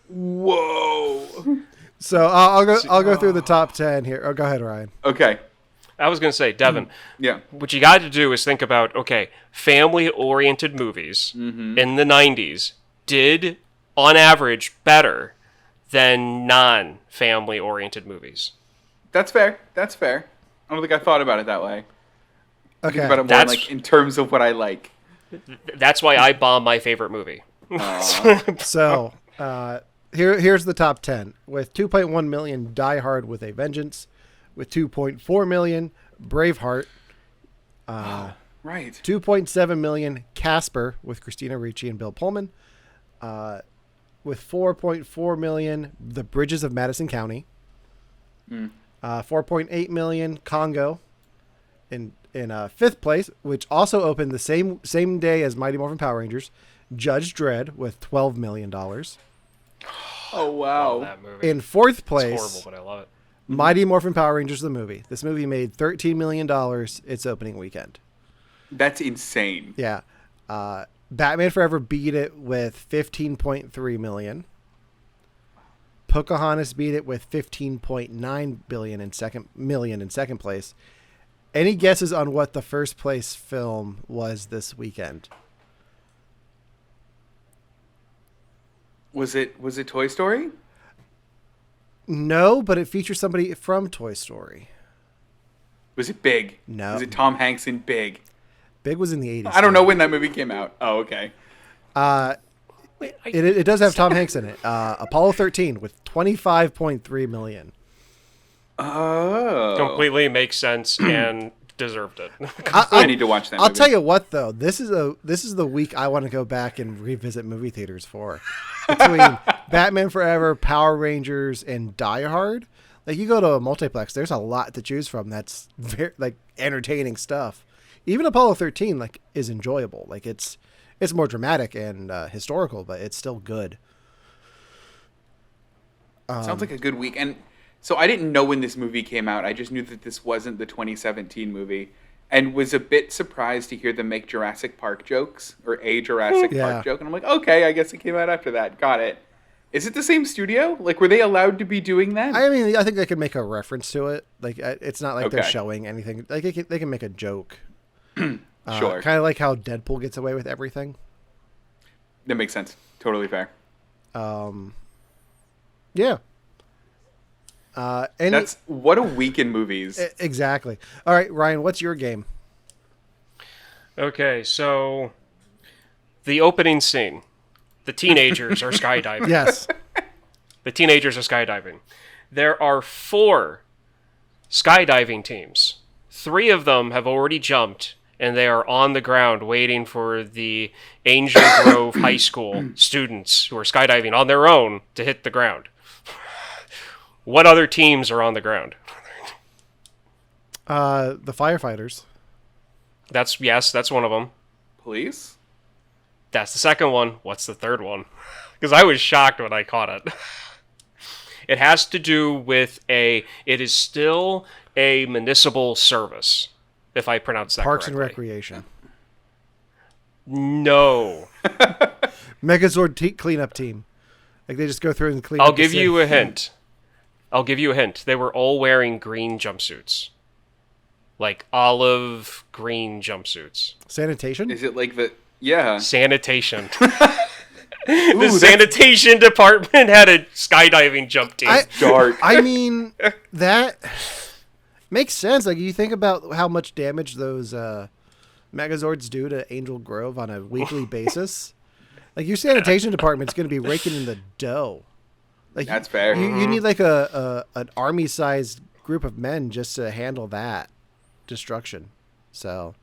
Whoa. So I'll go through the top 10 here. Oh, go ahead, Ryan. Okay. I was going to say, Devin, Yeah. what you got to do is think about, okay, family-oriented movies in the 90s did, on average, better than non-family-oriented movies. That's fair. That's fair. I don't think I thought about it that way. I Okay. think about it more like in terms of what I like. That's why I bomb my favorite movie. So here's the top 10. With 2.1 million, Die Hard with a Vengeance. With 2.4 million, Braveheart. Right. 2.7 million, Casper with Christina Ricci and Bill Pullman. With 4.4 million, The Bridges of Madison County. 4.8 million, Congo in 5th place, which also opened the same day as Mighty Morphin Power Rangers. Judge Dredd with $12 million. Oh, wow. That movie. In 4th place, It's horrible, but I love it. Mighty Morphin Power Rangers, the movie. This movie made $13 million its opening weekend. That's insane. Yeah. Batman Forever beat it with 15.3 million. Pocahontas beat it with 15.9 billion in second place. Any guesses on what the first place film was this weekend? Was it Toy Story? No, but it features somebody from Toy Story. Was it Big? No. Was it Tom Hanks in Big? Big was in the 80s. I don't know when that movie came out. Oh, okay. It does have Tom Hanks in it. Apollo 13 with 25.3 million. Oh. Completely makes sense and deserved it. I need to watch that movie. I'll tell you what, though, this is the week I want to go back and revisit movie theaters for. Between Batman Forever, Power Rangers, and Die Hard, like you go to a multiplex, there's a lot to choose from. That's very like entertaining stuff. Even Apollo 13 like is enjoyable. Like it's more dramatic and historical, but it's still good. Sounds like a good week. And so I didn't know when this movie came out. I just knew that this wasn't the 2017 movie, and was a bit surprised to hear them make Jurassic Park jokes, or a Jurassic Yeah. Park joke. And I'm like, okay, I guess it came out after that. Got it. Is it the same studio? Like, were they allowed to be doing that? I mean, I think they could make a reference to it. Like it's not like they're Okay. showing anything. Like they can make a joke. Sure. Kind of like how Deadpool gets away with everything. That makes sense. Totally fair. Yeah. That's what a week in movies. Exactly. All right, Ryan, what's your game? Okay, so the opening scene. The teenagers are skydiving. Yes. The teenagers are skydiving. There are 4 skydiving teams. 3 of them have already jumped, and they are on the ground waiting for the Angel Grove High School students who are skydiving on their own to hit the ground. What other teams are on the ground? The firefighters. That's one of them. Police? That's the second one. What's the third one? Because I was shocked when I caught it. It has to do with it is still a municipal service, if I pronounce that Parks and correctly. Recreation. No. Megazord cleanup team. Like they just go through and clean I'll up the give city. you a hint. They were all wearing green jumpsuits. Like olive green jumpsuits. Sanitation? Is it like the... Yeah. Sanitation. The sanitation department had a skydiving jump team. Dark. I mean, that Makes sense. Like, you think about how much damage those Megazords do to Angel Grove on a weekly basis. Like, your sanitation department's going to be raking in the dough. Like, That's fair. You need like an army-sized group of men just to handle that destruction. So,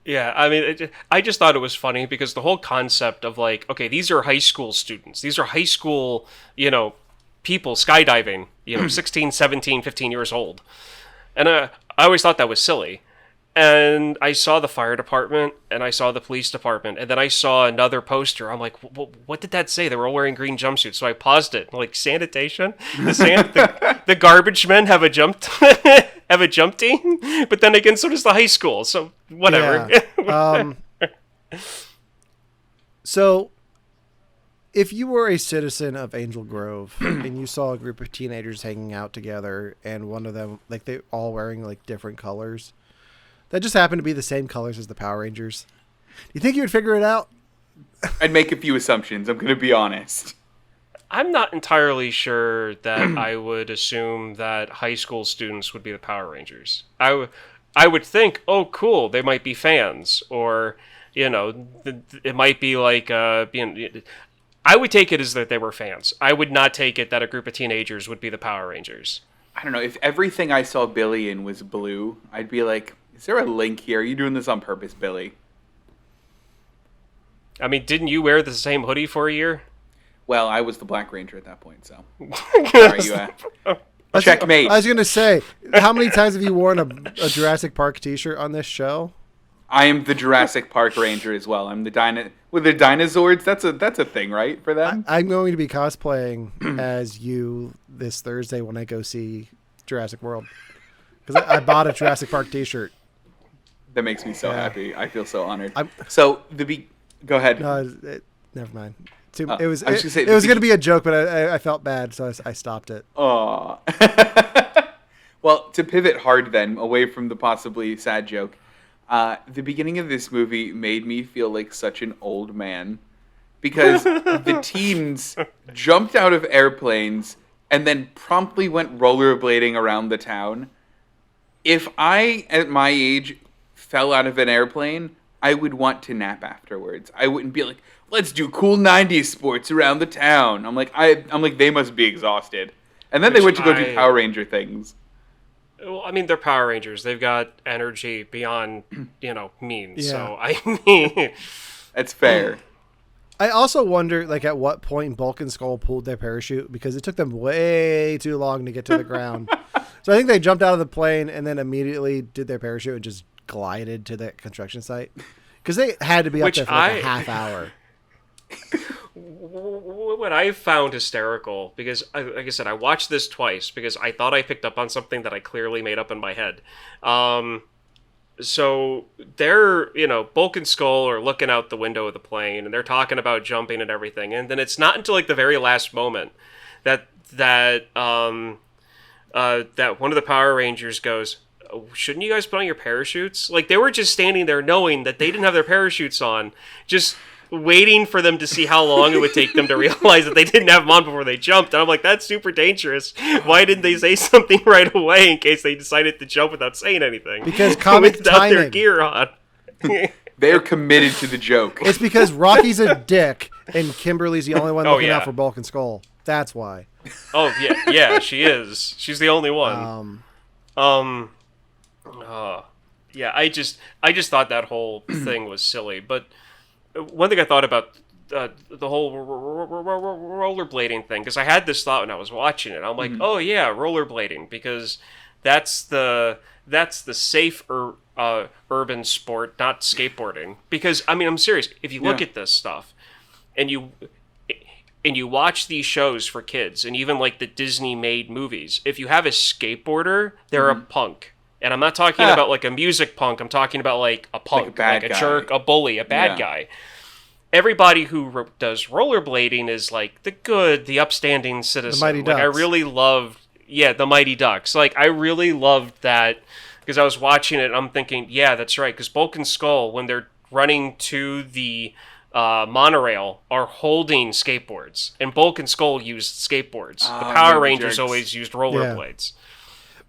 Yeah, I mean, I just thought it was funny because the whole concept of like, okay, these are high school students. These are high school, people skydiving, 16, 17, 15 years old. And I always thought that was silly. And I saw the fire department and I saw the police department. And then I saw another poster. I'm like, what did that say? They were all wearing green jumpsuits. So I paused it. I'm like, sanitation? The garbage men have a jump have a jump team? But then again, so does the high school. So whatever. Yeah. So if you were a citizen of Angel Grove and you saw a group of teenagers hanging out together and one of them, like, they all wearing like different colors, that just happened to be the same colors as the Power Rangers, do you think you would figure it out? I'd make a few assumptions. I'm going to be honest. I'm not entirely sure that I would assume that high school students would be the Power Rangers. I would think, oh, cool, they might be fans, or, it might be like, I would take it as that they were fans. I would not take it that a group of teenagers would be the Power Rangers. I don't know. If everything I saw Billy in was blue, I'd be like, is there a link here? Are you doing this on purpose, Billy? I mean, didn't you wear the same hoodie for a year? Well, I was the Black Ranger at that point, so. Where are you at? Checkmate. I was going to say, how many times have you worn a Jurassic Park t-shirt on this show? I am the Jurassic Park Ranger as well. I'm the with the dinosaurs. That's a thing, right, for them? I'm going to be cosplaying as you this Thursday when I go see Jurassic World. Because I bought a Jurassic Park t-shirt. That makes me so happy. I feel so honored. Go ahead. No, never mind. I was It was going to be a joke, but I felt bad, so I stopped it. Aw. Well, to pivot hard then, away from the possibly sad joke, the beginning of this movie made me feel like such an old man. Because the teens jumped out of airplanes and then promptly went rollerblading around the town. If I, at my age, fell out of an airplane, I would want to nap afterwards. I wouldn't be like, let's do cool 90s sports around the town. I'm like, they must be exhausted. And then they went to go do Power Ranger things. Well, I mean, they're Power Rangers. They've got energy beyond, means. Yeah. So, I mean... That's fair. I also wonder, like, at what point Bulk and Skull pulled their parachute, because it took them way too long to get to the ground. So I think they jumped out of the plane and then immediately did their parachute and just glided to the construction site. Because they had to be up there for like a half hour. What I found hysterical, because, like I said, I watched this twice because I thought I picked up on something that I clearly made up in my head. So they're, Bulk and Skull are looking out the window of the plane and they're talking about jumping and everything. And then it's not until like the very last moment that one of the Power Rangers goes, oh, shouldn't you guys put on your parachutes? Like, they were just standing there knowing that they didn't have their parachutes on, just waiting for them to see how long it would take them to realize that they didn't have them on before they jumped. And I'm like, that's super dangerous. Why didn't they say something right away in case they decided to jump without saying anything? Because comic without timing. their gear on. They're committed to the joke. It's because Rocky's a dick and Kimberly's the only one looking out for Bulk and Skull. That's why. Oh, yeah, she is. She's the only one. Yeah, I just thought that whole thing was silly. But one thing I thought about the whole rollerblading thing, because I had this thought when I was watching it. I'm like, oh yeah, rollerblading, because that's the safe urban sport, not skateboarding. Because I mean, I'm serious. If you look at this stuff, and you watch these shows for kids, and even like the Disney-made movies, if you have a skateboarder, they're a punk. And I'm not talking about like a music punk. I'm talking about like a punk, like a jerk, a bully, a bad guy. Everybody who does rollerblading is like the good, the upstanding citizen. The Mighty Ducks. Like, I really loved, the Mighty Ducks. Like, I really loved that because I was watching it and I'm thinking, yeah, that's right. Because Bulk and Skull, when they're running to the monorail, are holding skateboards. And Bulk and Skull used skateboards. The Power Rangers always used rollerblades.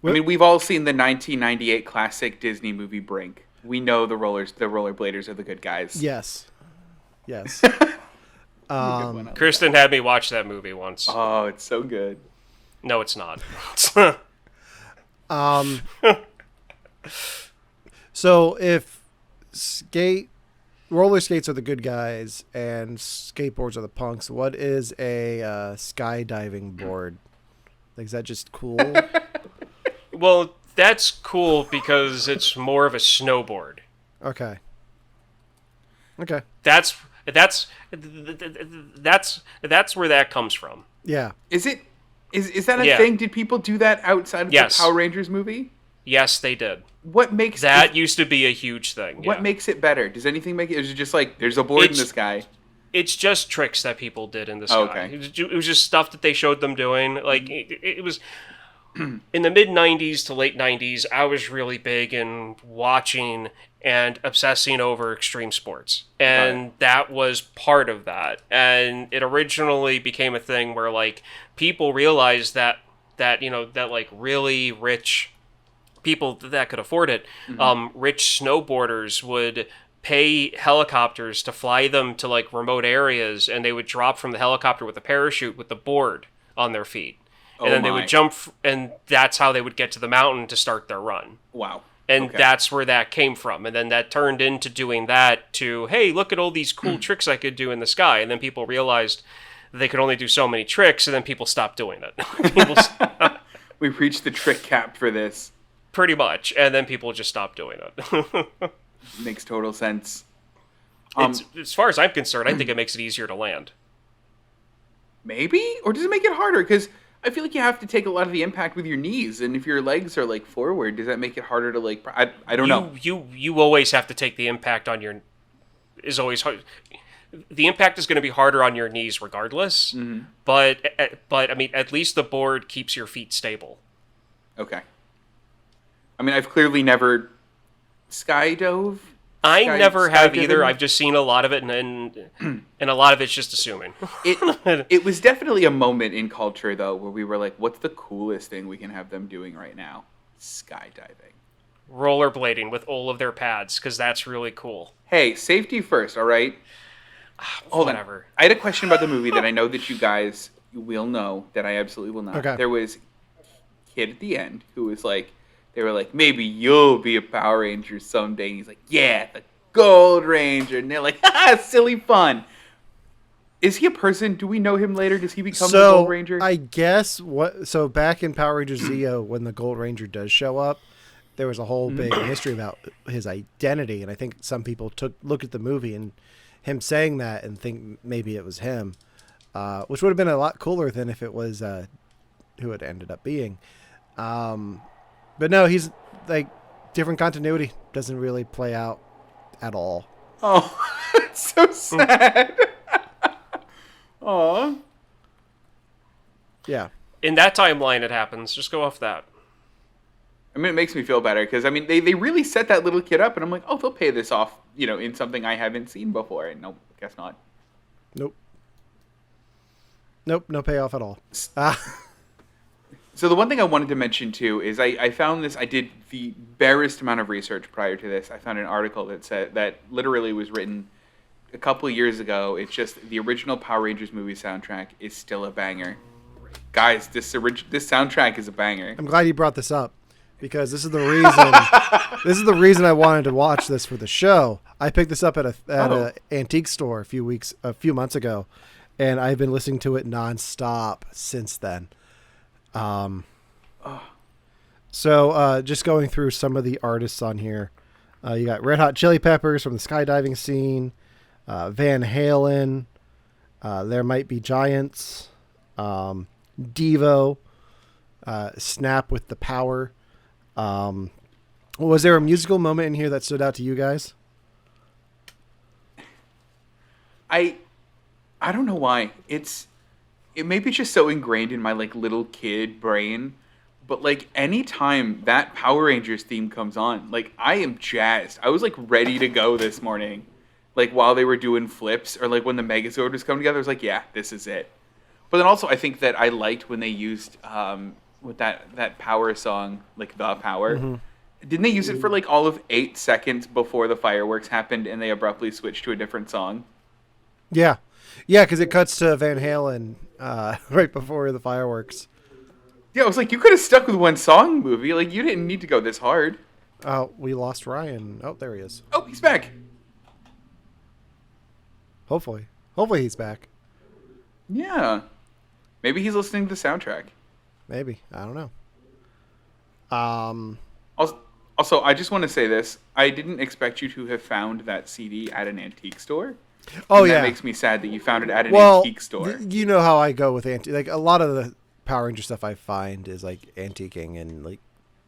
I mean, we've all seen the 1998 classic Disney movie Brink. We know the rollerbladers are the good guys. Yes. Yes. Kristen had me watch that movie once. Oh, it's so good. No, it's not. So if roller skates are the good guys and skateboards are the punks, what is a skydiving board? Like, is that just cool? Well, that's cool because it's more of a snowboard. Okay. That's where that comes from. Yeah. Is that a thing? Did people do that outside of the Power Rangers movie? Yes, they did. What makes that used to be a huge thing? What makes it better? Does anything make it? Is it just like there's a board in the sky? It's just tricks that people did in the sky. Oh, okay. It was just stuff that they showed them doing. Like it was in the mid '90s to late '90s. I was really big in watching and obsessing over extreme sports, and that was part of that. And it originally became a thing where like people realized that like really rich people that could afford it, rich snowboarders would pay helicopters to fly them to like remote areas, and they would drop from the helicopter with a parachute with the board on their feet. And then they would jump, and that's how they would get to the mountain to start their run. Wow. And that's where that came from. And then that turned into doing that to, hey, look at all these cool tricks I could do in the sky. And then people realized they could only do so many tricks, and then people stopped doing it. We reached the trick cap for this. Pretty much. And then people just stopped doing it. Makes total sense. As far as I'm concerned, I think it makes it easier to land. Maybe? Or does it make it harder? Because I feel like you have to take a lot of the impact with your knees, and if your legs are like forward, does that make it harder to like? I don't know. You always have to take the impact on your. Is always hard. The impact is going to be harder on your knees regardless. Mm-hmm. But I mean, at least the board keeps your feet stable. Okay. I mean, I've clearly never skydove. I never have either. I've just seen a lot of it, and a lot of it's just assuming. It was definitely a moment in culture, though, where we were like, what's the coolest thing we can have them doing right now? Skydiving. Rollerblading with all of their pads, because that's really cool. Hey, safety first, all right? Whatever. On. I had a question about the movie that I know that you guys will know, that I absolutely will not. Okay. There was a kid at the end who was like, they were like, maybe you'll be a Power Ranger someday. And he's like, yeah, the Gold Ranger. And they're like, silly fun. Is he a person? Do we know him later? Does he become the Gold Ranger? I guess so back in Power Rangers Zeo, when the Gold Ranger does show up, there was a whole big history about his identity. And I think some people look at the movie and him saying that and think maybe it was him, which would have been a lot cooler than if it was who it ended up being. But no, he's like different continuity. Doesn't really play out at all. Oh, it's so sad. Aw. Yeah. In that timeline, it happens. Just go off that. I mean, it makes me feel better because, I mean, they really set that little kid up, and I'm like, oh, they'll pay this off, in something I haven't seen before. And nope, guess not. Nope, no payoff at all. So the one thing I wanted to mention, too, is I found this. I did the barest amount of research prior to this. I found an article that literally was written a couple of years ago. It's just the original Power Rangers movie soundtrack is still a banger. Guys, this soundtrack is a banger. I'm glad you brought this up because this is the reason. This is the reason I wanted to watch this for the show. I picked this up at a antique store a few months ago, and I've been listening to it nonstop since then. So just going through some of the artists on here, you got Red Hot Chili Peppers from the skydiving scene, Van Halen, There Might Be Giants, Devo, Snap with the Power. Was there a musical moment in here that stood out to you guys? I don't know why. It may be just so ingrained in my like little kid brain, but like anytime that Power Rangers theme comes on, like I am jazzed. I was like ready to go this morning, like while they were doing flips or like when the Megazord was coming together. I was like, yeah, this is it. But then also I think that I liked when they used with that power song, like the power. Didn't they use it for like all of 8 seconds before the fireworks happened, and they abruptly switched to a different song? Yeah, because it cuts to Van Halen right before the fireworks. Yeah, I was like, you could have stuck with one song, movie. Like, you didn't need to go this hard. Oh, we lost Ryan. Oh, there he is. Oh, he's back. Hopefully he's back. Yeah. Maybe he's listening to the soundtrack. Maybe, I don't know. Also, I just want to say this. I didn't expect you to have found that CD at an antique store. Oh, and yeah. That makes me sad that you found it at an antique store. You know how I go with antique. Like, a lot of the Power Ranger stuff I find is like antiquing and like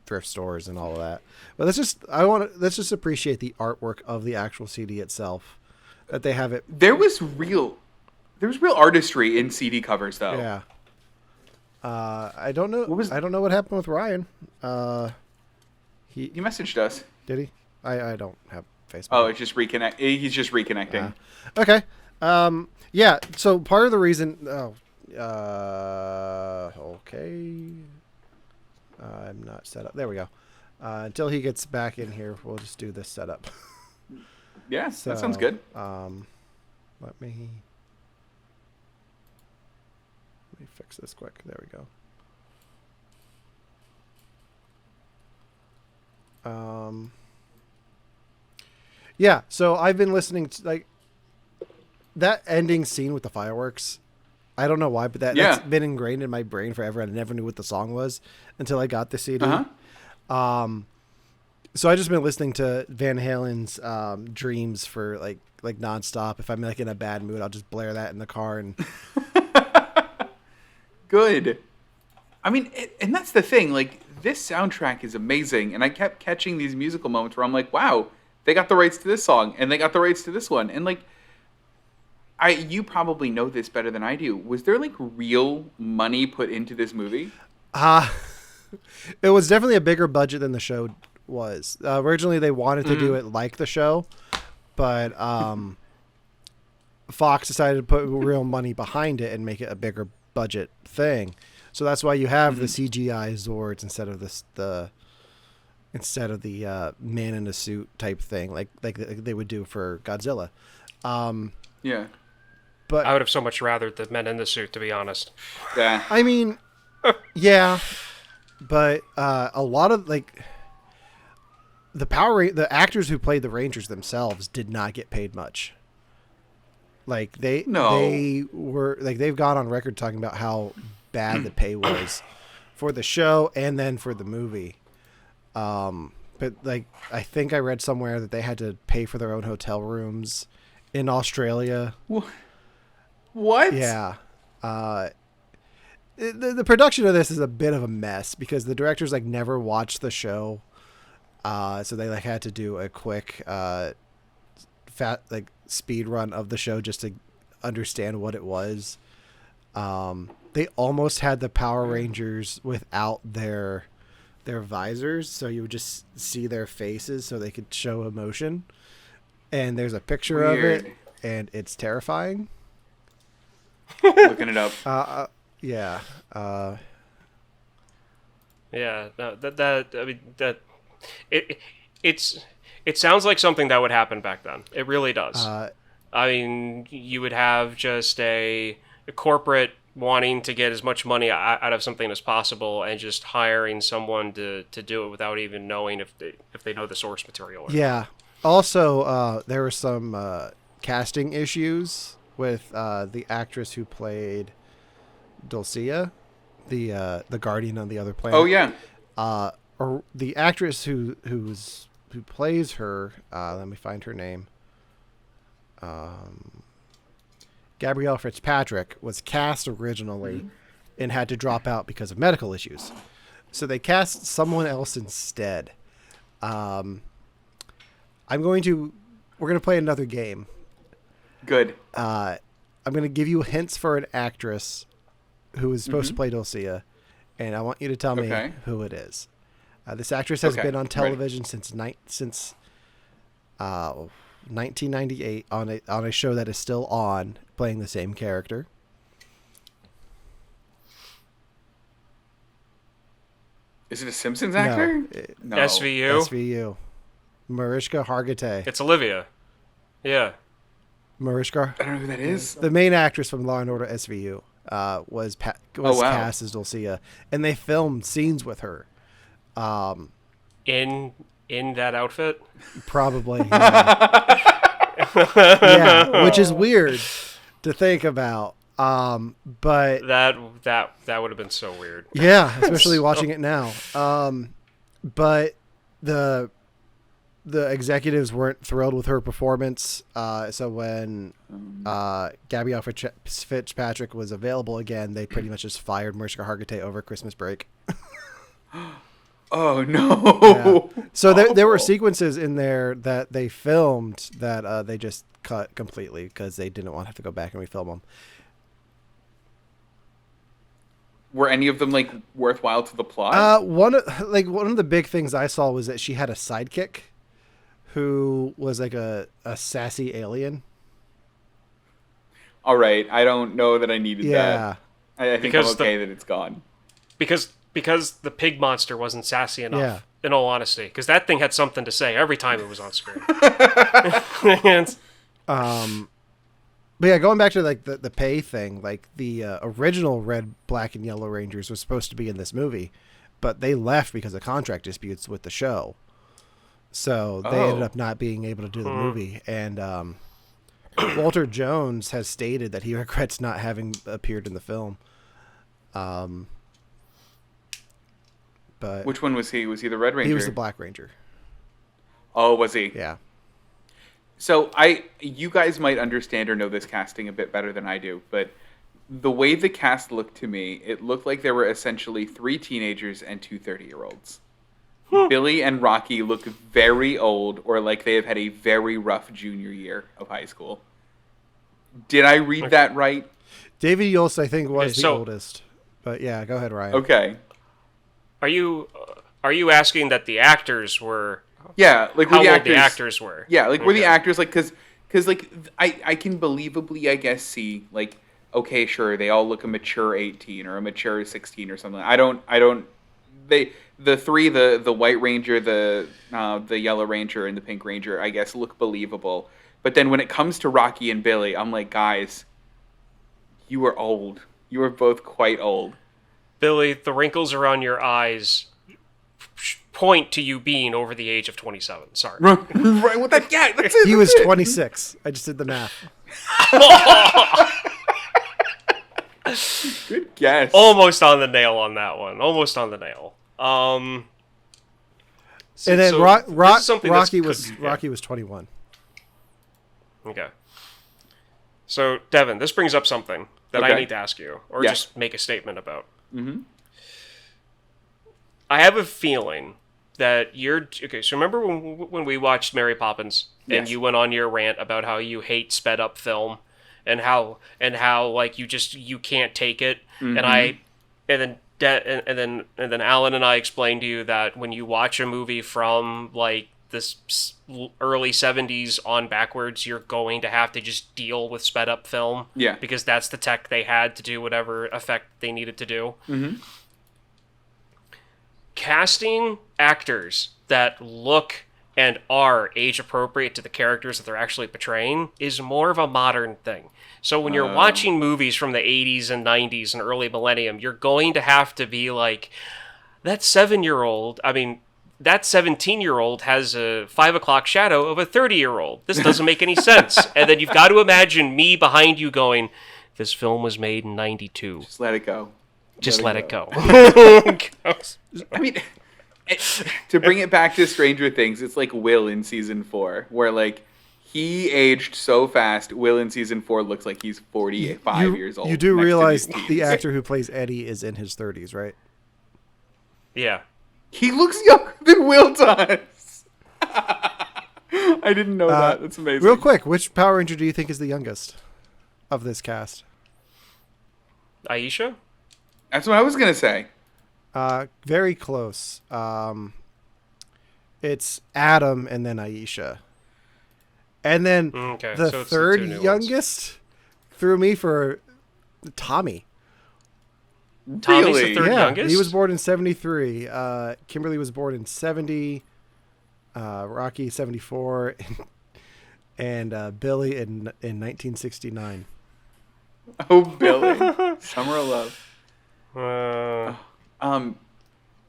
thrift stores and all of that. But let's just appreciate the artwork of the actual CD itself. That they have it. There was real artistry in CD covers, though. Yeah. I don't know. I don't know what happened with Ryan. He messaged us. Did he? I don't have Facebook. Oh, it's just reconnect. He's just reconnecting. Okay. Yeah. So part of the reason. Okay. I'm not set up. There we go. Until he gets back in here, we'll just do this setup. Yeah, so, that sounds good. Let me fix this quick. There we go. Yeah, so I've been listening to like that ending scene with the fireworks. I don't know why, but that's been ingrained in my brain forever. I never knew what the song was until I got the CD. So I just been listening to Van Halen's Dreams for like nonstop. If I'm like in a bad mood, I'll just blare that in the car and Good. I mean, and that's the thing. Like, this soundtrack is amazing, and I kept catching these musical moments where I'm like, wow, they got the rights to this song, and they got the rights to this one. And like, you probably know this better than I do. Was there like real money put into this movie? It was definitely a bigger budget than the show was. Originally, they wanted to do it like the show, but Fox decided to put real money behind it and make it a bigger budget thing. So that's why you have the CGI Zords instead of the man in a suit type thing, like they would do for Godzilla. Yeah. But I would have so much rather the men in the suit, to be honest. Yeah. I mean, yeah, but a lot of like the actors who played the Rangers themselves did not get paid much. Like they were like they've gone on record talking about how bad the pay was for the show and then for the movie. But like I think I read somewhere that they had to pay for their own hotel rooms in Australia. What? Yeah. The production of this is a bit of a mess because the directors like never watched the show. So they like had to do a quick speed run of the show just to understand what it was. They almost had the Power Rangers without their visors, so you would just see their faces so they could show emotion. And there's a picture of it, and it's terrifying. Looking it up. Yeah. Yeah. No, it sounds like something that would happen back then. It really does. I mean, you would have just a corporate wanting to get as much money out of something as possible and just hiring someone to do it without even knowing if they know the source material. Yeah. Also, there were some casting issues with the actress who played Dulcia, the guardian on the other planet. Oh yeah. Or the actress who plays her. Let me find her name. Gabrielle Fitzpatrick was cast originally and had to drop out because of medical issues. So they cast someone else instead. We're going to play another game. Good. I'm going to give you hints for an actress who is supposed to play Dulcia, and I want you to tell me who it is. This actress has been on television since 1998 on a show that is still on, playing the same character. Is it a Simpsons actor? No. SVU? SVU. Mariska Hargitay. It's Olivia. Yeah. Mariska. I don't know who that is. The main actress from Law & Order SVU was cast as Dulcia, and they filmed scenes with her. In that outfit? Probably. Yeah, which is weird to think about. But that would have been so weird. Yeah, especially watching it now. But the executives weren't thrilled with her performance. So when Gabrielle Fitzpatrick was available again, they pretty much just fired Mariska Hargitay over Christmas break. Oh no! Yeah. So there were sequences in there that they filmed that they just cut completely because they didn't want to have to go back and refilm them. Were any of them like worthwhile to the plot? One of the big things I saw was that she had a sidekick who was like a sassy alien. All right, I don't know that I needed that. I think I'm okay that it's gone. Because the pig monster wasn't sassy enough, in all honesty. Because that thing had something to say every time it was on screen. But yeah, going back to like the pay thing, like the original Red, Black, and Yellow Rangers was supposed to be in this movie, but they left because of contract disputes with the show. So they ended up not being able to do the movie. And Walter Jones has stated that he regrets not having appeared in the film. But which one was he? Was he the Red Ranger? He was the Black Ranger. Oh, was he? Yeah. So you guys might understand or know this casting a bit better than I do, but the way the cast looked to me, it looked like there were essentially 3 teenagers and 2 30-year-olds. Billy and Rocky look very old, or like they have had a very rough junior year of high school. Did I read that right? David Yost, I think, was the oldest. But yeah, go ahead, Ryan. Okay. Are you asking that the actors were? Yeah, like how old the actors were. Yeah, like were the actors like because like I can believably I guess see like okay sure they all look a mature 18 or a mature 16 or something. I don't the 3 the White Ranger, the Yellow Ranger, and the Pink Ranger I guess look believable. But then when it comes to Rocky and Billy, I'm like, guys, you are old. You are both quite old. Billy, the wrinkles around your eyes point to you being over the age of 27. Sorry. Right. Well, that's it. He was 26. I just did the math. Good guess. Almost on the nail on that one. Almost on the nail. And then Rocky was 21. Okay. So, Devin, this brings up something that I need to ask you, or just make a statement about. Mm-hmm. I have a feeling that you're... Okay, so remember when we watched Mary Poppins, and you went on your rant about how you hate sped-up film, and how like you can't take it, and then Alan and I explained to you that when you watch a movie from like this early 70s on backwards, you're going to have to just deal with sped up film. Yeah. Because that's the tech they had to do whatever effect they needed to do. Mm-hmm. Casting actors that look and are age appropriate to the characters that they're actually portraying is more of a modern thing. So when you're watching movies from the 80s and 90s and early millennium, you're going to have to be like, that 17-year-old has a 5 o'clock shadow of a 30-year-old. This doesn't make any sense. And then you've got to imagine me behind you going, this film was made in 92. Just let it go. Just let it go. I mean, to bring it back to Stranger Things, it's like Will in season 4, where like he aged so fast. Will in season 4 looks like he's 45 years old. You do realize the actor who plays Eddie is in his 30s, right? Yeah. He looks younger than Will does. I didn't know that. That's amazing. Real quick, which Power Ranger do you think is the youngest of this cast? Aisha? That's what I was going to say. Very close. It's Adam and then Aisha. And then the third youngest threw me for Tommy. Tommy's Really? the third youngest? He was born in 73. Kimberly was born in 70. Rocky 74. And Billy in 1969. Oh, Billy. Summer of Love.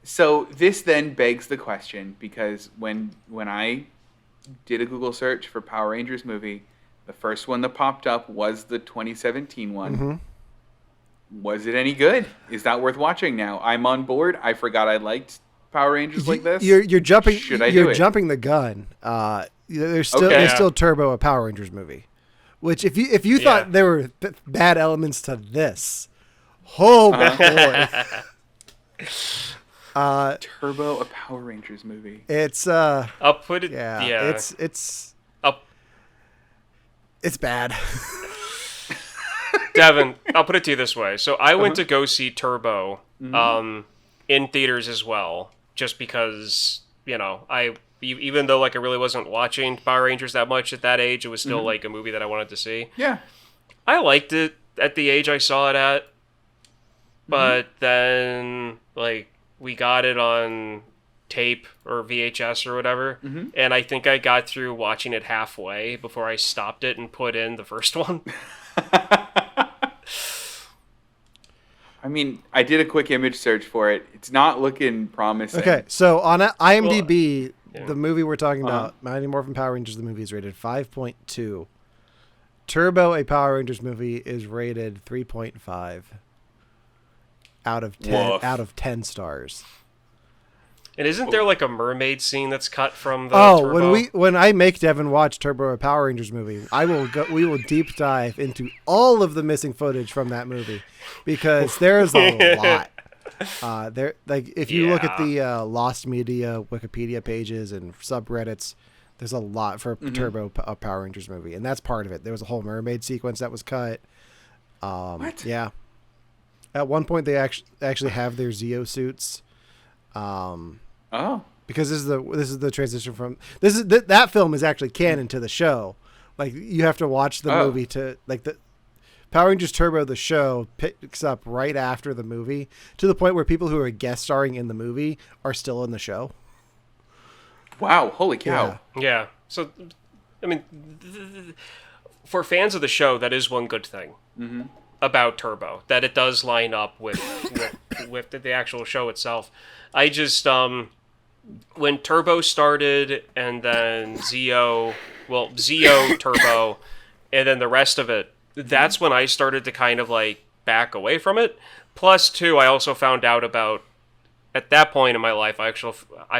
So this then begs the question, because when I did a Google search for Power Rangers movie, the first one that popped up was the 2017 one. Mm-hmm. Was it any good? Is that worth watching now? I'm on board. I forgot I liked Power Rangers like this. You're jumping. Should I you're do it? jumping the gun. There's Okay. still Turbo, a Power Rangers movie. Which if you thought there were bad elements to this, oh boy. Turbo, a Power Rangers movie. It's I'll put it. yeah. It's bad. Devin, I'll put it to you this way. So I went to go see Turbo in theaters as well, just because, even though like I really wasn't watching Power Rangers that much at that age, it was still like a movie that I wanted to see. Yeah. I liked it at the age I saw it at, but then like we got it on tape or VHS or whatever, and I think I got through watching it halfway before I stopped it and put in the first one. I mean, I did a quick image search for it. It's not looking promising. Okay, so on IMDb, the movie we're talking about, Mighty Morphin Power Rangers, the movie is rated 5.2. Turbo, a Power Rangers movie, is rated 3.5 out of 10 Woof. out of 10 stars. And isn't there like a mermaid scene that's cut from the Turbo? when I make Devin watch Turbo, a Power Rangers movie, we will deep dive into all of the missing footage from that movie, because there's a lot. If you look at the Lost Media Wikipedia pages and subreddits, there's a lot for Turbo, a Power Rangers movie, and that's part of it. There was a whole mermaid sequence that was cut. What? Yeah. At one point, they actually have their Zeo suits. Because this is the transition from that film is actually canon to the show. Like, you have to watch the movie to like the Power Rangers Turbo, the show picks up right after the movie, to the point where people who are guest starring in the movie are still in the show. Wow! Holy cow! Yeah. So, I mean, for fans of the show, that is one good thing about Turbo, that it does line up with the actual show itself. I just when Turbo started, and then Zeo Turbo, and then the rest of it, that's when I started to kind of like back away from it. Plus, too, I also found out about, at that point in my life, I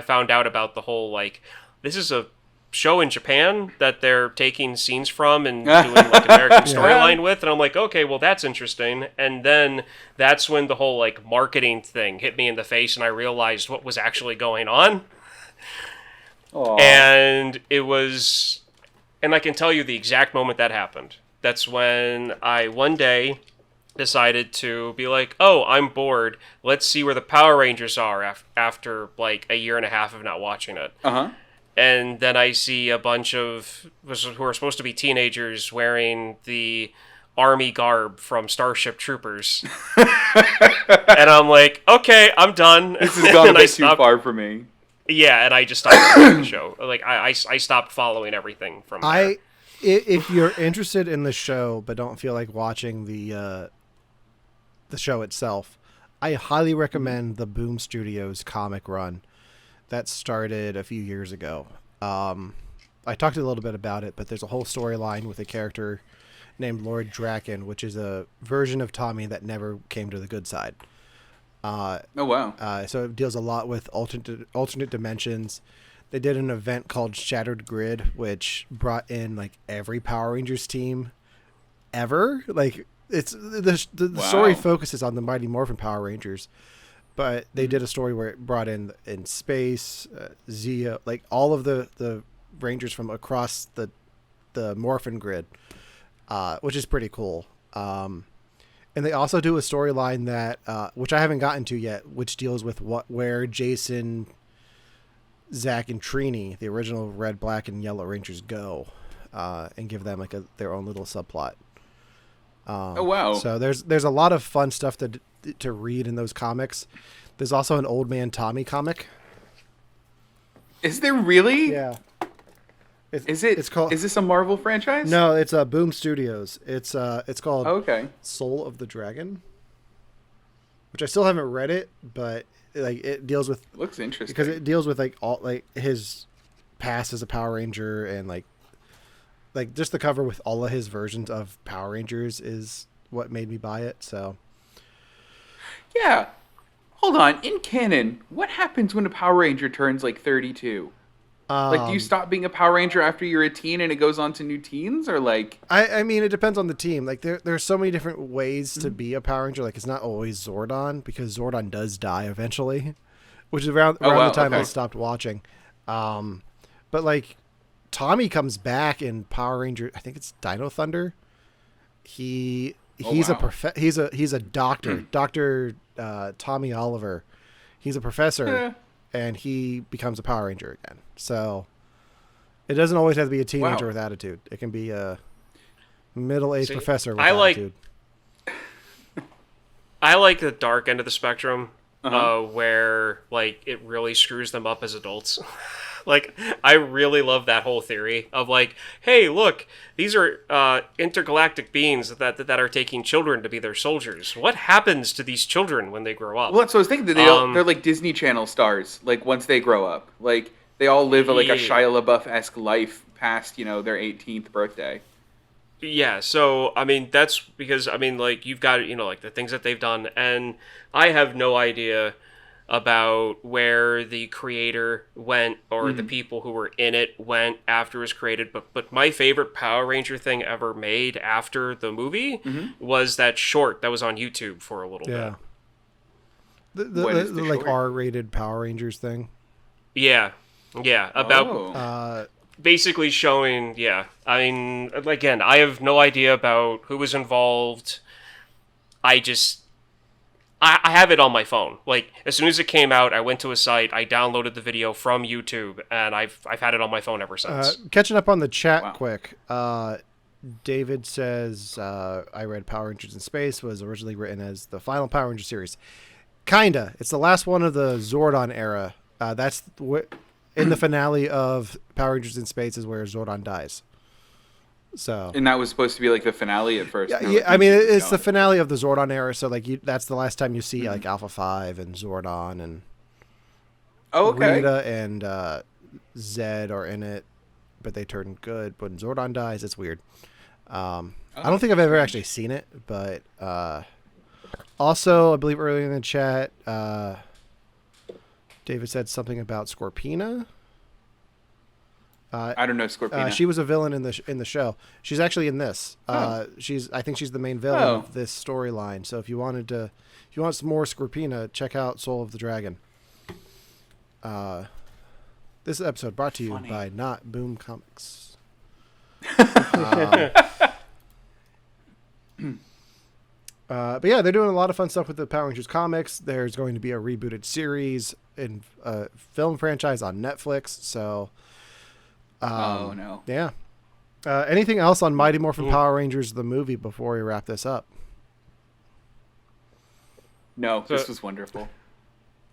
found out about the whole, like, this is a show in Japan that they're taking scenes from and doing like American storyline with, and I'm like, okay, well, that's interesting. And then that's when the whole like marketing thing hit me in the face, and I realized what was actually going on. Aww. And it was, and I can tell you the exact moment that happened. That's when I one day decided to be like, oh, I'm bored, let's see where the Power Rangers are after like a year and a half of not watching it. And then I see a bunch of who are supposed to be teenagers wearing the army garb from Starship Troopers. And I'm like, okay, I'm done. This has gone a bit too far for me. Yeah, and I just stopped watching the show. Like, I stopped following everything from there. If you're interested in the show but don't feel like watching the show itself, I highly recommend the Boom Studios comic run that started a few years ago. I talked a little bit about it, but there's a whole storyline with a character named Lord Draken, which is a version of Tommy that never came to the good side. Oh, wow. So it deals a lot with alternate dimensions. They did an event called Shattered Grid, which brought in like every Power Rangers team ever. Like, it's the story focuses on the Mighty Morphin Power Rangers, but they did a story where it brought in space, Zeo, like all of the Rangers from across the Morphin grid, which is pretty cool. And they also do a storyline that, which I haven't gotten to yet, which deals with where Jason, Zach, and Trini, the original Red, Black, and Yellow Rangers, go, and give them like their own little subplot. Oh, wow. So there's a lot of fun stuff that to read in those comics. There's also an Old Man Tommy comic. Is there really? Yeah. It's called. Is this a Marvel franchise? No, it's Boom Studios. It's called Okay. Soul of the Dragon, which I still haven't read it, but like it deals with Looks interesting because it deals with like all like his past as a Power Ranger and like just the cover with all of his versions of Power Rangers is what made me buy it. So Yeah. Hold on. In canon, what happens when a Power Ranger turns like 32? Like, do you stop being a Power Ranger after you're a teen and it goes on to new teens, or like? I mean, it depends on the team. Like there's so many different ways to be a Power Ranger. Like it's not always Zordon because Zordon does die eventually, which is around the time I stopped watching. But like Tommy comes back in Power Ranger. I think it's Dino Thunder. He's a doctor, Dr. Tommy Oliver. He's a professor, and he becomes a Power Ranger again. So it doesn't always have to be a teenager with attitude. It can be a middle-aged professor with attitude. I like the dark end of the spectrum, where like it really screws them up as adults. Like, I really love that whole theory of like, hey, look, these are intergalactic beings that are taking children to be their soldiers. What happens to these children when they grow up? Well, that's what I was thinking. That they're like Disney Channel stars. Like once they grow up, like they all live like a Shia LaBeouf-esque life past, their 18th birthday. Yeah, so I mean that's because I mean like you've got like the things that they've done, and I have no idea about where the creator went or the people who were in it went after it was created. But my favorite Power Ranger thing ever made after the movie was that short that was on YouTube for a little bit. The like R-rated Power Rangers thing. Yeah, about basically showing. Yeah, I mean, again, I have no idea about who was involved. I have it on my phone. Like, as soon as it came out, I went to a site, I downloaded the video from YouTube, and I've had it on my phone ever since. Catching up on the chat quick, David says, I read Power Rangers in Space was originally written as the final Power Ranger series. Kinda. It's the last one of the Zordon era. That's in the finale of Power Rangers in Space is where Zordon dies. So, and that was supposed to be like the finale at first. Yeah, I mean, it's the finale of the Zordon era. So, like, that's the last time you see like Alpha 5 and Zordon and Rita and Zed are in it, but they turn good. But when Zordon dies, it's weird. I don't think I've ever actually seen it, but also I believe earlier in the chat, David said something about Scorpina. I don't know Scorpina. She was a villain in the show. She's actually in this. I think she's the main villain of this storyline. So if you want some more Scorpina, check out Soul of the Dragon. This episode brought to you by Not Boom Comics. But yeah, they're doing a lot of fun stuff with the Power Rangers comics. There's going to be a rebooted series in film franchise on Netflix. So. Oh no! Yeah. Anything else on Mighty Morphin Power Rangers the movie before we wrap this up? No, this was wonderful.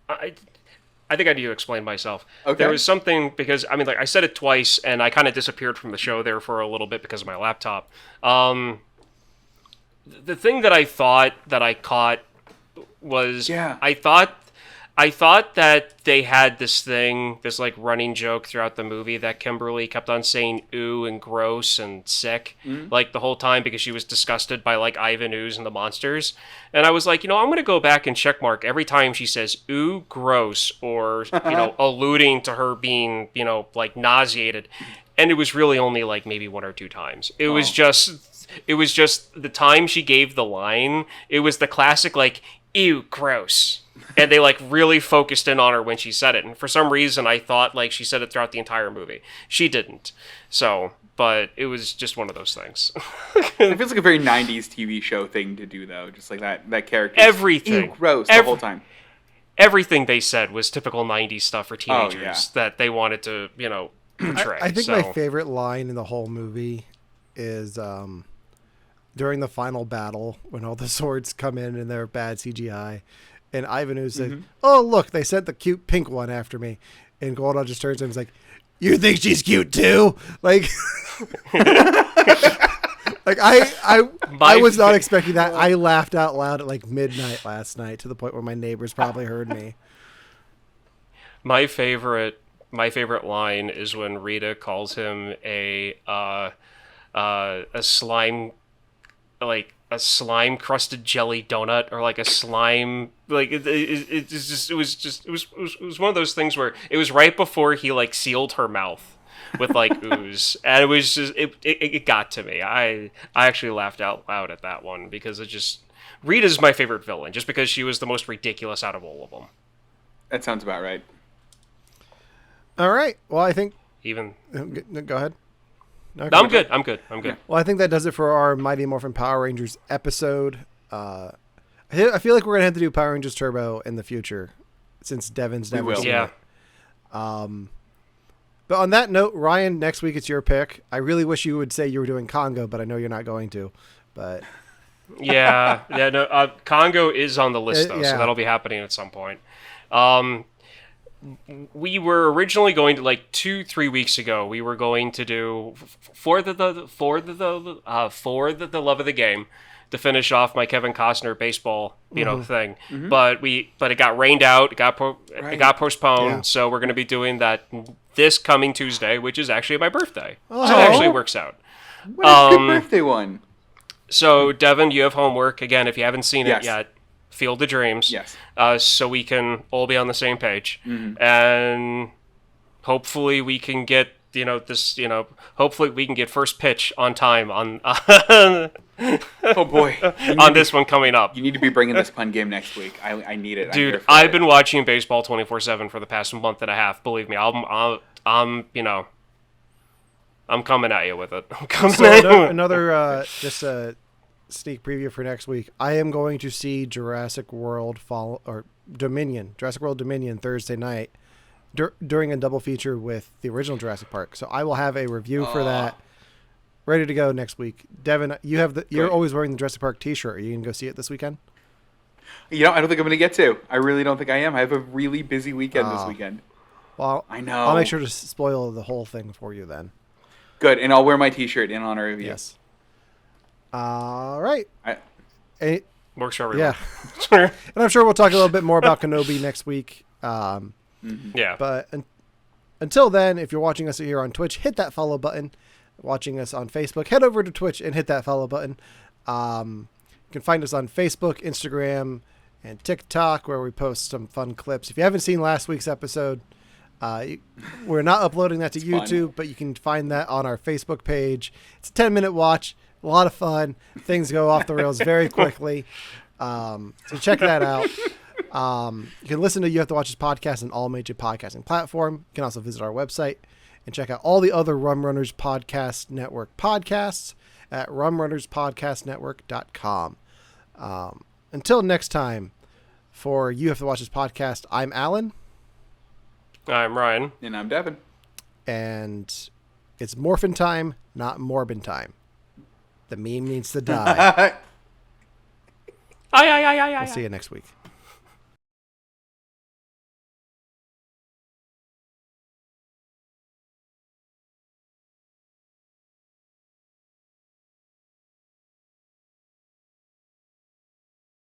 I think I need to explain myself. Okay. There was something because I mean, like I said it twice, and I kind of disappeared from the show there for a little bit because of my laptop. The thing that I thought that I caught was I thought that they had this like running joke throughout the movie that Kimberly kept on saying ooh and gross and sick like the whole time because she was disgusted by like Ivan Ooze and the monsters. And I was like, I'm going to go back and check mark every time she says ooh, gross, or, alluding to her being, like nauseated. And it was really only like maybe one or two times. It was just the time she gave the line. It was the classic like, ew, gross. And they like really focused in on her when she said it. And for some reason, I thought like she said it throughout the entire movie. She didn't. So, but it was just one of those things. It feels like a very 90s TV show thing to do, though. Just like that character. Everything. Ew, gross the whole time. Everything they said was typical 90s stuff for teenagers that they wanted to, portray. I think my favorite line in the whole movie is during the final battle when all the swords come in and they're bad CGI, and Ivan Ooze said, "Oh look, they sent the cute pink one after me," and Goldon just turns to him and is like, "You think she's cute too?" Like, like I was not expecting that. I laughed out loud at like midnight last night to the point where my neighbors probably heard me. My favorite line is when Rita calls him a slime, like a slime crusted jelly donut, or like a slime, like it was one of those things where it was right before he like sealed her mouth with like ooze, and it was just it got to me. I actually laughed out loud at that one because it just, Rita's my favorite villain just because she was the most ridiculous out of all of them. That sounds about right. All right. Well, I think Even go ahead. No, I'm good. Yeah. Well, I think that does it for our Mighty Morphin Power Rangers episode. I feel like we're gonna have to do Power Rangers Turbo in the future, since Devin's never seen it. But on that note, Ryan, next week it's your pick. I really wish you would say you were doing Congo, but I know you're not going to. But no. Congo is on the list though, so that'll be happening at some point. We were originally going to, like 2-3 weeks ago, we were going to do for the love of the game to finish off my Kevin Costner baseball, thing. But it got rained out. It got postponed. Yeah. So we're going to be doing that this coming Tuesday, which is actually my birthday. Oh. So it actually works out. What a good birthday one. So Devin, you have homework again. If you haven't seen it yet, Field of Dreams. Yes. So we can all be on the same page. And hopefully we can get, hopefully we can get first pitch on time on Oh boy. on this one coming up. You need to be bringing this pun game next week. I need it. Dude, I've been watching baseball 24/7 for the past month and a half. Believe me, I'm coming at you with it. Another just a sneak preview for next week. I am going to see Jurassic World Dominion Thursday night during a double feature with the original Jurassic Park. So I will have a review for that ready to go next week. Devin, you're always wearing the Jurassic Park t-shirt. Are you going to go see it this weekend? I don't think I'm going to get to. I really don't think I am. I have a really busy weekend this weekend. Well, I know. I'll make sure to spoil the whole thing for you then. Good, and I'll wear my t-shirt in honor of you. Yes. All right. Works for everyone. Yeah. And I'm sure we'll talk a little bit more about Kenobi next week. Yeah. But until then, if you're watching us here on Twitch, hit that follow button. Watching us on Facebook, head over to Twitch and hit that follow button. You can find us on Facebook, Instagram, and TikTok, where we post some fun clips. If you haven't seen last week's episode, we're not uploading that to YouTube, but you can find that on our Facebook page. It's a 10-minute watch. A lot of fun. Things go off the rails very quickly. So check that out. You can listen to You Have to Watch This podcast on all major podcasting platforms. You can also visit our website and check out all the other Rum Runners Podcast Network podcasts at rumrunnerspodcastnetwork.com. Until next time, for You Have to Watch This podcast, I'm Alan. I'm Ryan. And I'm Devin. And it's Morphin Time, not Morbin Time. The meme needs to die. We'll see you next week.